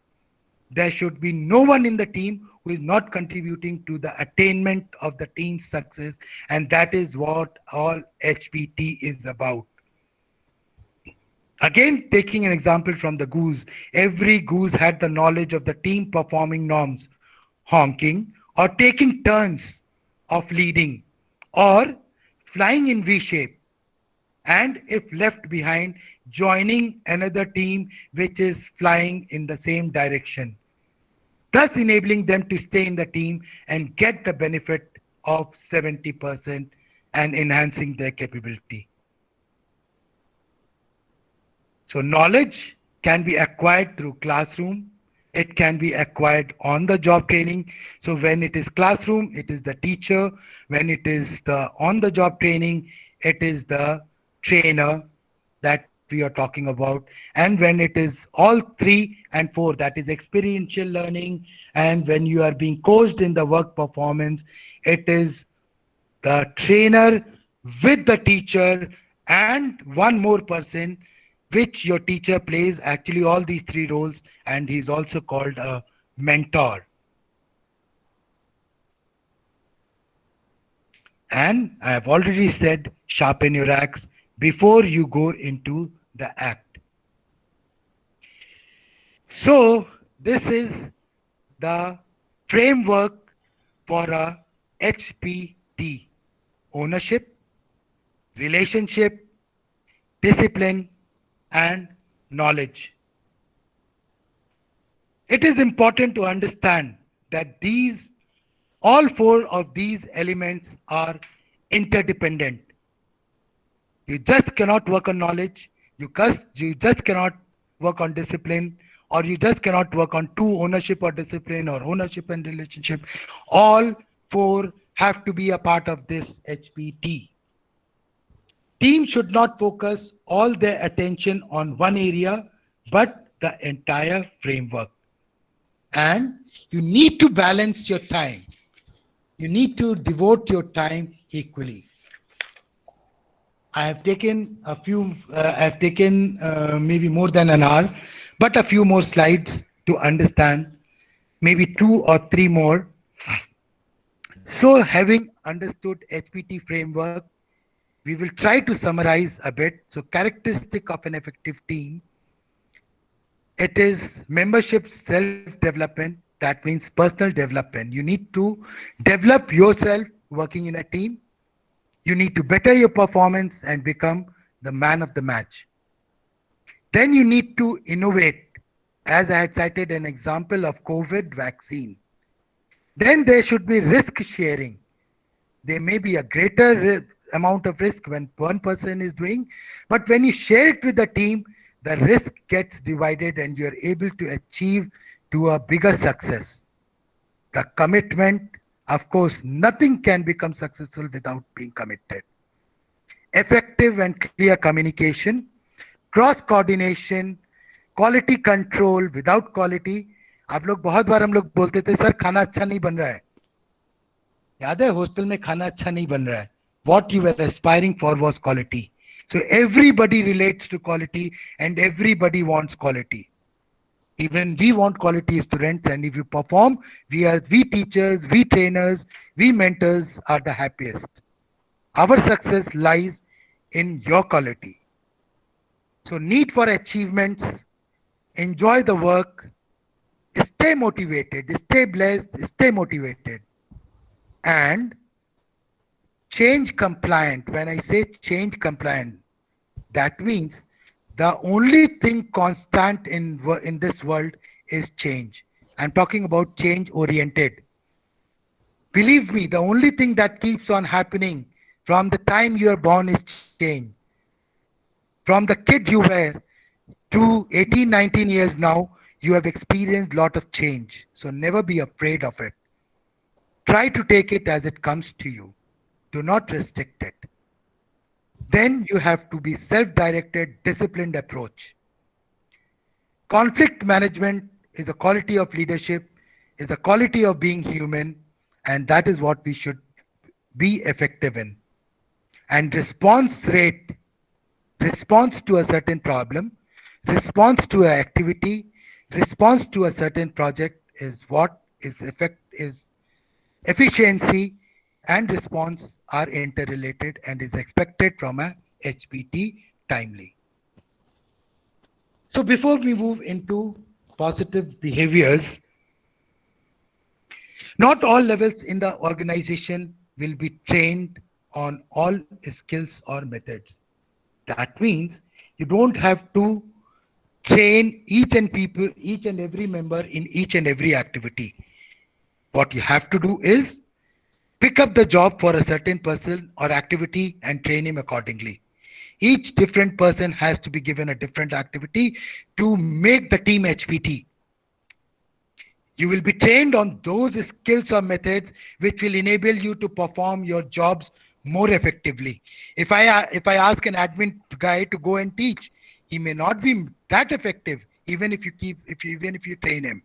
There should be no one in the team who is not contributing to the attainment of the team's success, and that is what all HPT is about. Again, taking an example from the goose, every goose had the knowledge of the team performing norms, honking or taking turns of leading or flying in V shape, and if left behind, joining another team which is flying in the same direction, thus enabling them to stay in the team and get the benefit of 70% and enhancing their capability. So knowledge can be acquired through classroom. It can be acquired on the job training. So when it is classroom, it is the teacher. When it is the on the job training, it is the trainer that we are talking about. And when it is all 3 and 4, that is experiential learning, and when you are being coached in the work performance, it is the trainer with the teacher and one more person, which your teacher plays actually all these 3 roles, and he's also called a mentor. And I have already said sharpen your axe before you go into the act. So this is the framework for a HPT: ownership, relationship, discipline, and knowledge. It is important to understand that all 4 of these elements are interdependent. You just cannot work on knowledge, you just cannot work on discipline, or you just cannot work on 2, ownership or discipline, or ownership and relationship. All 4 have to be a part of this HPT. Team should not focus all their attention on one area, but the entire framework. And you need to balance your time. You need to devote your time equally. I have taken maybe more than an hour, but a few more slides to understand, maybe 2 or 3 more. So having understood HPT framework, we will try to summarize a bit. So characteristic of an effective team, it is membership self-development. That means personal development. You need to develop yourself working in a team. You need to better your performance and become the man of the match. Then you need to innovate, as I had cited an example of COVID vaccine. Then there should be risk sharing. There may be a greater amount of risk when one person is doing, but when you share it with the team, the risk gets divided and you're able to achieve to a bigger success. The commitment, of course, nothing can become successful without being committed. Effective and clear communication, cross coordination, quality control. Without quality, आप लोग बहुत बार हम लोग बोलते थे sir खाना अच्छा नहीं बन रहा है, याद है हॉस्टल में खाना अच्छा नहीं बन रहा है. What you were aspiring for was quality. So everybody relates to quality and everybody wants quality. Even we want quality students, and if you perform, we teachers, we trainers, we mentors are the happiest. Our success lies in your quality. So need for achievements, enjoy the work, stay motivated, stay blessed, stay motivated, and change compliant. When I say change compliant, that means the only thing constant in this world is change. I'm talking about change oriented. Believe me, the only thing that keeps on happening from the time you are born is change. From the kid you were to 18, 19 years now, you have experienced a lot of change. So never be afraid of it. Try to take it as it comes to you. Do not restrict it. Then you have to be self-directed, disciplined approach. Conflict management is a quality of leadership, is a quality of being human, and that is what we should be effective in. And response rate, response to a certain problem, response to an activity, response to a certain project is what is efficiency, and response are interrelated and is expected from a HPT timely. So before we move into positive behaviors, not all levels in the organization will be trained on all skills or methods. That means you don't have to train each and every member in each and every activity. What you have to do is pick up the job for a certain person or activity and train him accordingly. Each different person has to be given a different activity to make the team HPT. You will be trained on those skills or methods which will enable you to perform your jobs more effectively. If I ask an admin guy to go and teach, he may not be that effective even if you train him.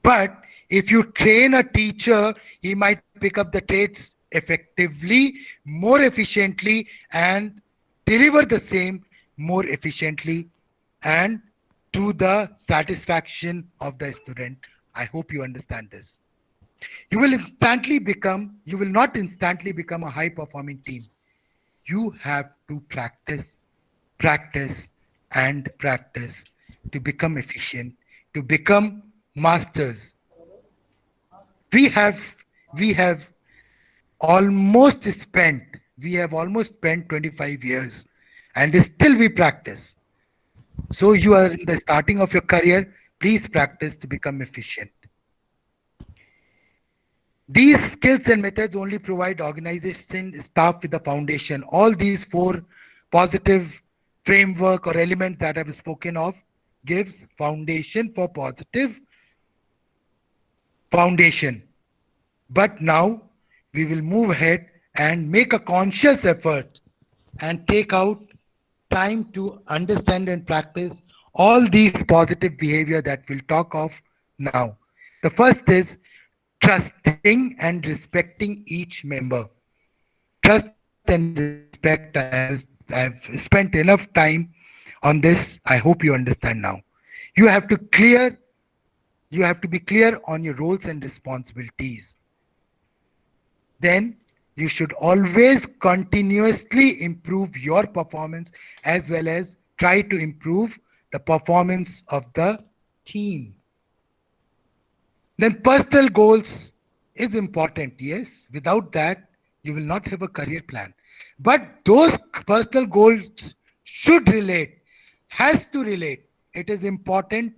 But if you train a teacher, he might pick up the traits effectively, more efficiently, and deliver the same more efficiently and to the satisfaction of the student. I hope you understand this. You will not instantly become a high performing team. You have to practice and practice to become efficient, to become masters. We have almost spent 25 years and still we practice. So you are in the starting of your career, please practice to become efficient. These skills and methods only provide organization staff with the foundation. All these 4 positive framework or elements that I've spoken of gives foundation for positive foundation. But now we will move ahead and make a conscious effort and take out time to understand and practice all these positive behavior that we'll talk of now. The first is trusting and respecting each member. Trust and respect. I've spent enough time on this. I hope you understand now. You have to clear. You have to be clear on your roles and responsibilities. Then you should always continuously improve your performance as well as try to improve the performance of the team. Then personal goals is important, yes. Without that, you will not have a career plan. But those personal goals should relate, has to relate. It is important.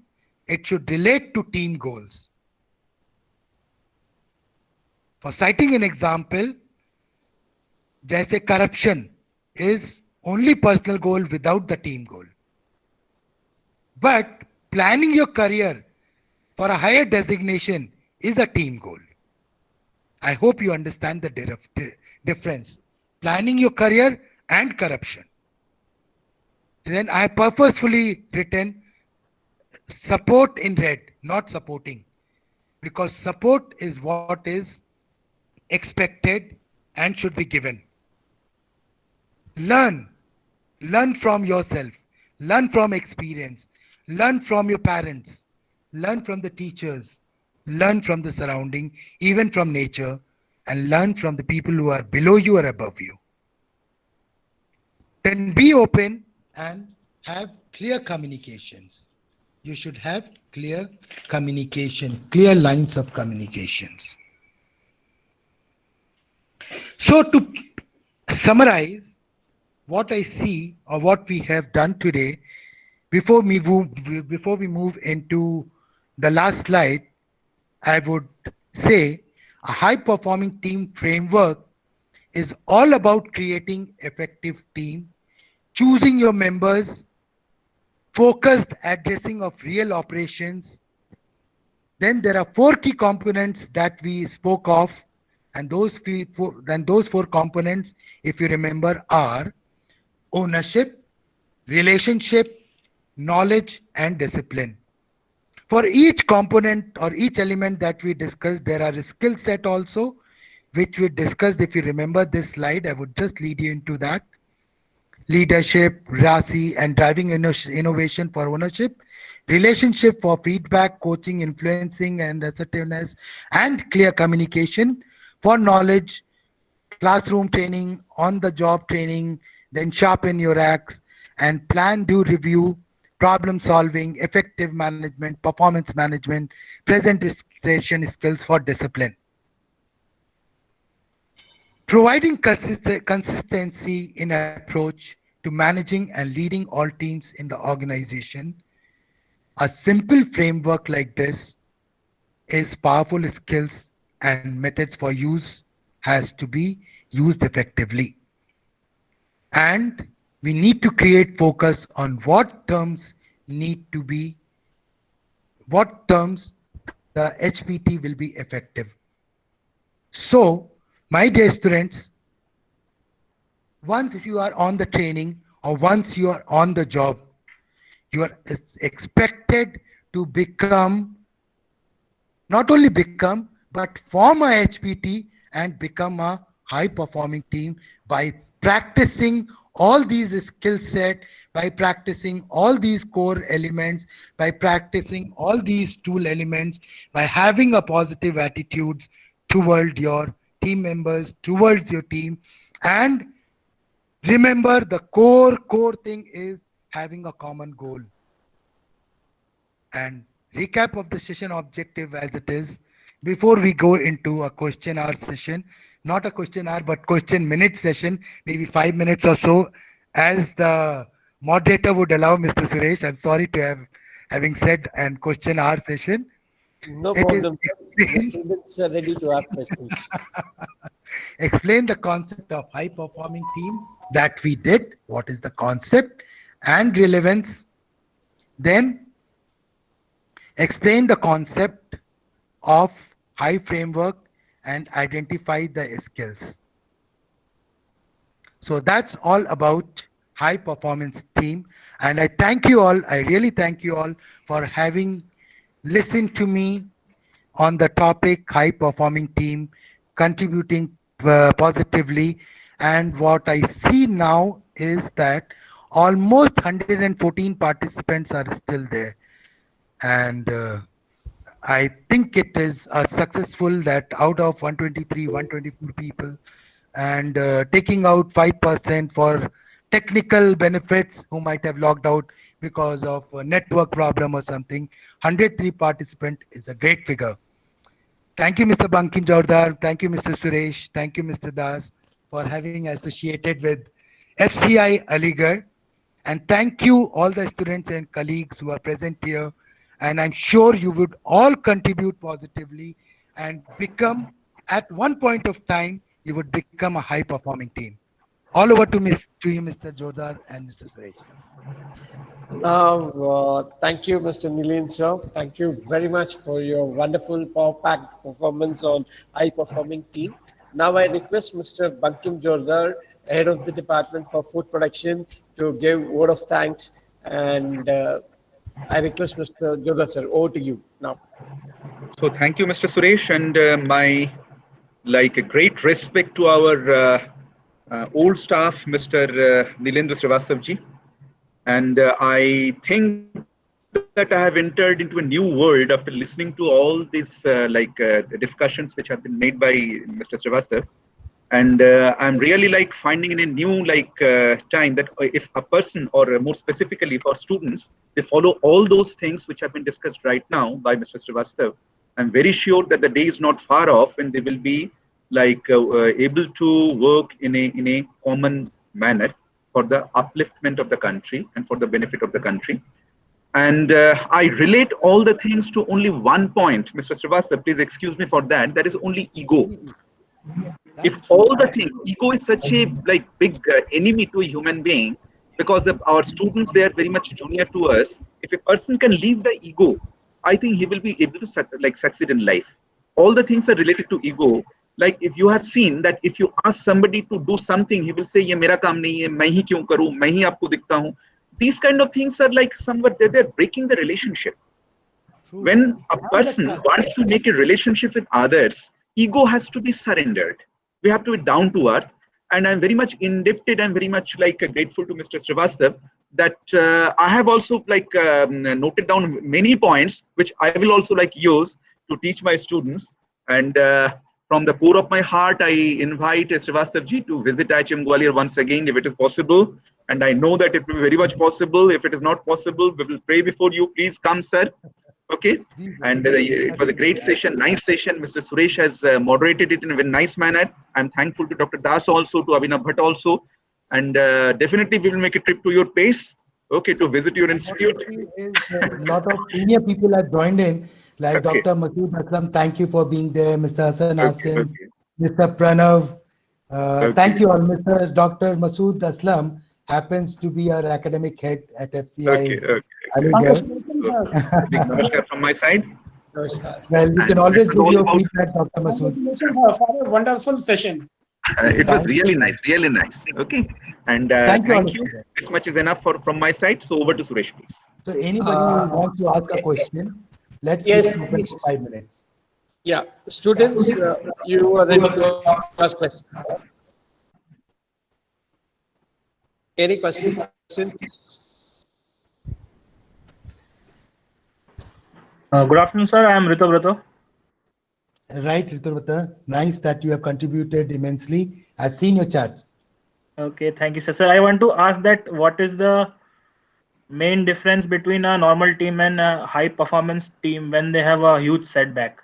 It should relate to team goals. For citing an example, जैसे corruption is only personal goal without the team goal. But planning your career for a higher designation is a team goal. I hope you understand the difference. Planning your career and corruption. Then I purposefully written support in red, not supporting. Because support is what is expected and should be given. Learn from yourself, learn from experience, learn from your parents, learn from the teachers, learn from the surrounding, even from nature, and learn from the people who are below you or above you. Then be open and have clear communications. You should have clear communication, clear lines of communications. So to summarize what I see or what we have done today, before we move into the last slide, I would say a high-performing team framework is all about creating effective team, choosing your members, focused addressing of real operations. Then there are 4 key components that we spoke of, and those 4 components, if you remember, are ownership, relationship, knowledge, and discipline. For each component or each element that we discussed, there are a skill set also, which we discussed. If you remember this slide, I would just lead you into that. Leadership, RASI, and driving innovation for ownership, relationship for feedback, coaching, influencing, and assertiveness, and clear communication for knowledge, classroom training, on-the-job training, then sharpen your axe, and plan, do, review, problem solving, effective management, performance management, presentation skills for discipline. Providing consistency in approach to managing and leading all teams in the organization. A simple framework like this is powerful skills and methods for use has to be used effectively. And we need to create focus on what terms need to be, what terms the HPT will be effective. So, my dear students, once you are on the training or once you are on the job, you are expected to become, not only become, but form a HPT and become a high performing team by practicing all these skill set, by practicing all these core elements, by practicing all these tool elements, by having a positive attitude toward your team members, towards your team. And remember, the core thing is having a common goal. And recap of the session objective as it is, before we go into a question hour session, not a question hour, but question minute session, maybe 5 minutes or so, as the moderator would allow, Mr. Suresh. I'm sorry to having said and question hour session. No problem. The students are ready to ask questions. Explain the concept of high performing team that we did. What is the concept and relevance? Then explain the concept of high framework, and identify the skills. So that's all about high performance team. And I thank you all. I really thank you all for having listened to me on the topic high performing team contributing positively. And what I see now is that almost 114 participants are still there. And I think it is successful that out of 123, 124 people, and taking out 5% for technical benefits who might have logged out because of a network problem or something, 103 participant is a great figure. Thank you, Mr. Bankim Jordar. Thank you, Mr. Suresh. Thank you, Mr. Das, for having associated with FCI Aligarh. And thank you all the students and colleagues who are present here. And I'm sure you would all contribute positively and become, at one point of time, you would become a high performing team. All over to you, Mr. Jordar and Mr. Suresh. Now, thank you, Mr. Nilendra. Thank you very much for your wonderful power-packed performance on high-performing team. Now, I request Mr. Bankim Jordar, head of the Department for Food Production, to give word of thanks. And I request Mr. Jordar, sir, over to you now. So thank you, Mr. Suresh, and my a great respect to our old staff, Mr. Nilendra Srivastava ji. And I think that I have entered into a new world after listening to all these the discussions which have been made by Mr. Srivastava. And I'm really finding in a new time that if a person, or more specifically for students, they follow all those things which have been discussed right now by Mr. Srivastava, I'm very sure that the day is not far off when they will be able to work in a common manner for the upliftment of the country and for the benefit of the country. And I relate all the things to only one point, Mr. Srivastava, please excuse me for that. That is only ego. If all the things, ego is such a big enemy to a human being, because our students, they are very much junior to us. If a person can leave the ego, I think he will be able to succeed in life. All the things are related to ego. Like if you have seen that if you ask somebody to do something, he will say, "Ye mera kaam nahi hai, main hi kyun karu, main hi aapko dikhta hu." These kind of things are somewhat they're breaking the relationship. When a person wants to make a relationship with others, ego has to be surrendered. We have to be down to earth. And I'm very much indebted and very much grateful to Mr. Srivastava that I have also noted down many points which I will also use to teach my students. And from the core of my heart, I invite Srivastava ji to visit IHM Gwalior once again if it is possible. And I know that it will be very much possible. If it is not possible, we will pray before you. Please come, sir. Okay. And it was a great session, nice session. Mr. Suresh has moderated it in a very nice manner. I'm thankful to Dr. Das also, to Abhinav Bhatt also. And definitely we will make a trip to your place, okay, to visit your institute. A lot of senior people have joined in, like okay. Dr. Masood Aslam, thank you for being there. Mr. Hassan Asim, Mr. Pranav, thank you all. Mr. Dr. Masood Aslam happens to be our academic head at FCI. Big namaskar from my side. Well, you can always give your feedback, Dr. Masood. For a wonderful session. It was really nice, really nice. Okay. And thank you. This much is enough from my side. So over to Suresh, please. So anybody who wants to ask a question, let's just open for 5 minutes. Yeah, students, you are ready to ask questions. Any questions? Good afternoon, sir. I am Rito Brato. Right, Rito Brato. Nice that you have contributed immensely. I've seen your charts. Okay, thank you, sir. Sir, I want to ask that what is the main difference between a normal team and a high performance team when they have a huge setback?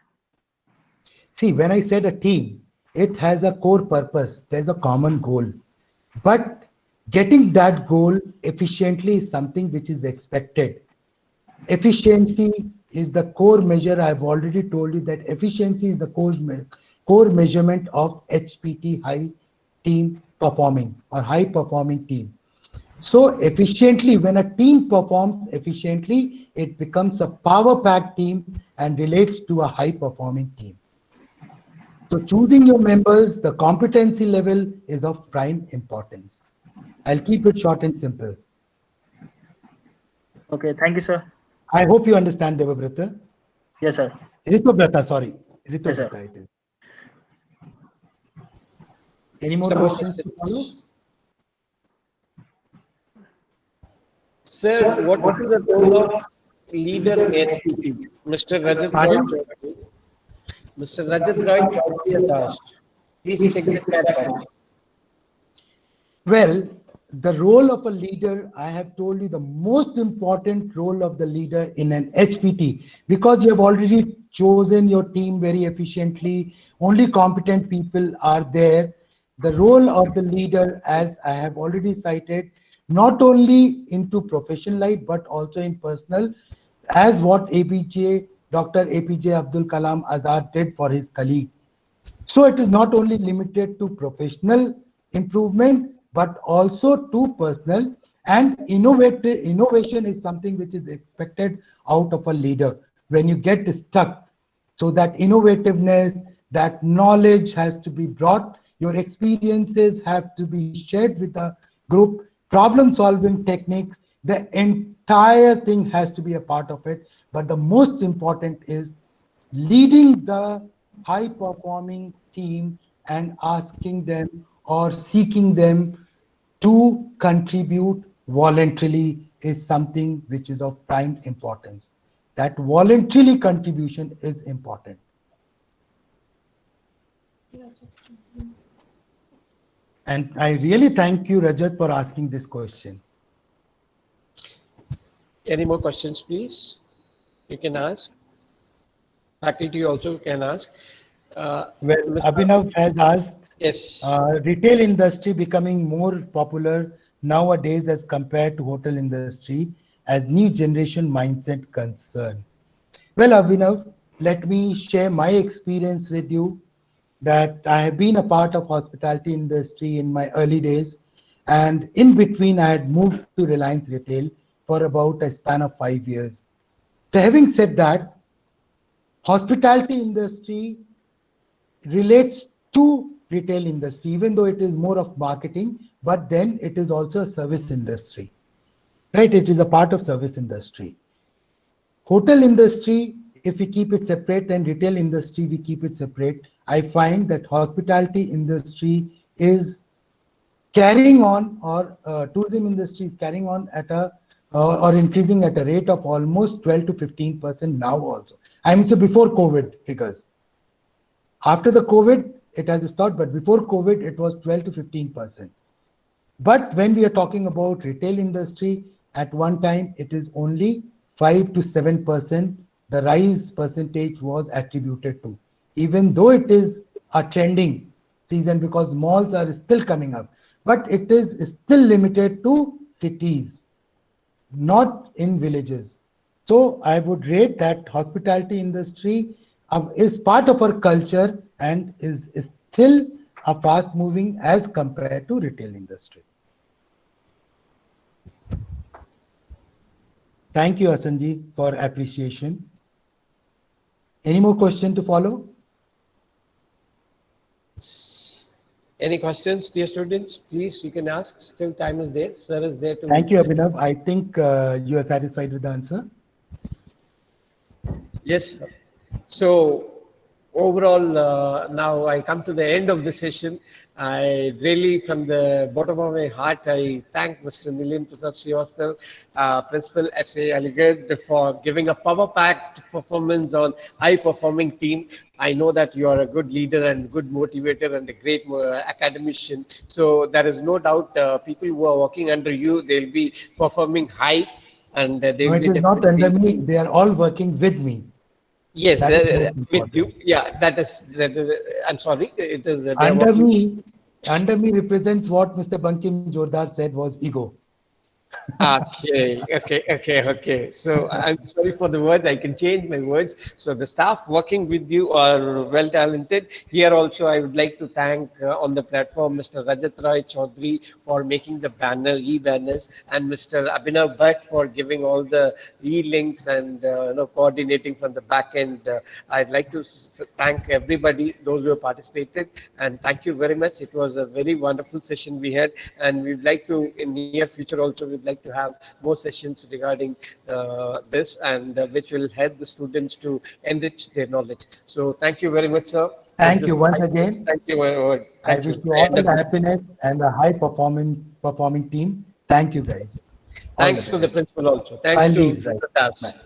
See, when I said a team, it has a core purpose. There's a common goal. But getting that goal efficiently is something which is expected. Efficiency is the core measure. I've already told you that efficiency is the core measurement of HPT, high team performing or high performing team. So efficiently, when a team performs efficiently, it becomes a power-packed team and relates to a high-performing team. So choosing your members, the competency level is of prime importance. I'll keep it short and simple. Okay, thank you, sir. I hope you understand, Devabrata. Yes, sir. Ritubrata, sorry. Yes, Ritubrata sir. it is. Any more Some more questions to follow? Sir, what is the role of leader in HPT? Mr. Rajat Roy Pardon? Chaudhary. Mr. Rajat Roy Chaudhary has asked. Please check the chat box. Well, the role of a leader, I have told you the most important role of the leader in an HPT, because you have already chosen your team very efficiently, only competent people are there. The role of the leader, as I have already cited, not only into professional life, but also in personal, as what Dr. APJ Abdul Kalam Azad did for his colleague. So it is not only limited to professional improvement, but also to personal, and innovation is something which is expected out of a leader when you get stuck. So that innovativeness, that knowledge has to be brought, your experiences have to be shared with the group, problem solving techniques, the entire thing has to be a part of it. But the most important is leading the high performing team and asking them or seeking them to contribute voluntarily is something which is of prime importance. That voluntarily contribution is important. And I really thank you, Rajat, for asking this question. Any more questions, please? You can ask. Faculty also can ask. Well, Mr. Abhinav has asked, Yes. retail industry becoming more popular nowadays as compared to hotel industry as new generation mindset concern. Well, Abhinav, let me share my experience with you that I have been a part of hospitality industry in my early days, and in between I had moved to Reliance Retail for about a span of 5 years. So having said that, hospitality industry relates to retail industry, even though it is more of marketing, but then it is also a service industry, right? It is a part of service industry. Hotel industry, if we keep it separate, and retail industry, we keep it separate, I find that hospitality industry is carrying on, or tourism industry is carrying on at a or increasing at a rate of almost 12 to 15% now also. I mean, so before COVID figures. After the COVID, it has stopped, but before COVID, it was 12 to 15%. But when we are talking about retail industry, at one time, it is only 5 to 7%. The rise percentage was attributed to, even though it is a trending season because malls are still coming up, but it is still limited to cities, not in villages. So I would rate that hospitality industry is part of our culture and is still a fast moving as compared to retail industry. Thank you, Asanji, for appreciation. Any more question to follow? Any questions, dear students? Please, you can ask. Still time is there. Sir is there to. Thank you, Abhinav. I think you are satisfied with the answer. Yes. So overall, now I come to the end of the session. I really, from the bottom of my heart, I thank Mr. Nilendra Prasad Srivastava, Principal FCI Aligarh, for giving a power-packed performance on high-performing team. I know that you are a good leader and good motivator and a great academician. So there is no doubt people who are working under you, they'll be performing high, and they No, will it be is not definitely. under me. They are all working with me. Yes, That is most with important. you. Yeah, that is. I'm sorry. It is. They are Under working. me represents what Mr. Bankim Jordar said was ego. Okay. So I'm sorry for the words. I can change my words. So the staff working with you are well talented. Here also, I would like to thank on the platform Mr. Rajat Rai Chaudhary for making the e-banners, and Mr. Abhinav Bhatt for giving all the e-links and coordinating from the back end. I'd like to thank everybody, those who have participated, and thank you very much. It was a very wonderful session we had, and we'd like to, in near future also, we'd like to have more sessions regarding this, and which will help the students to enrich their knowledge. So thank you very much, sir. Thank you once again. Thank you. I Thank wish you. you all the happiness and a high performing team. Thank you, guys. All Thanks the to the best. principal also. Thanks I'll to leave, right. the staff. Bye.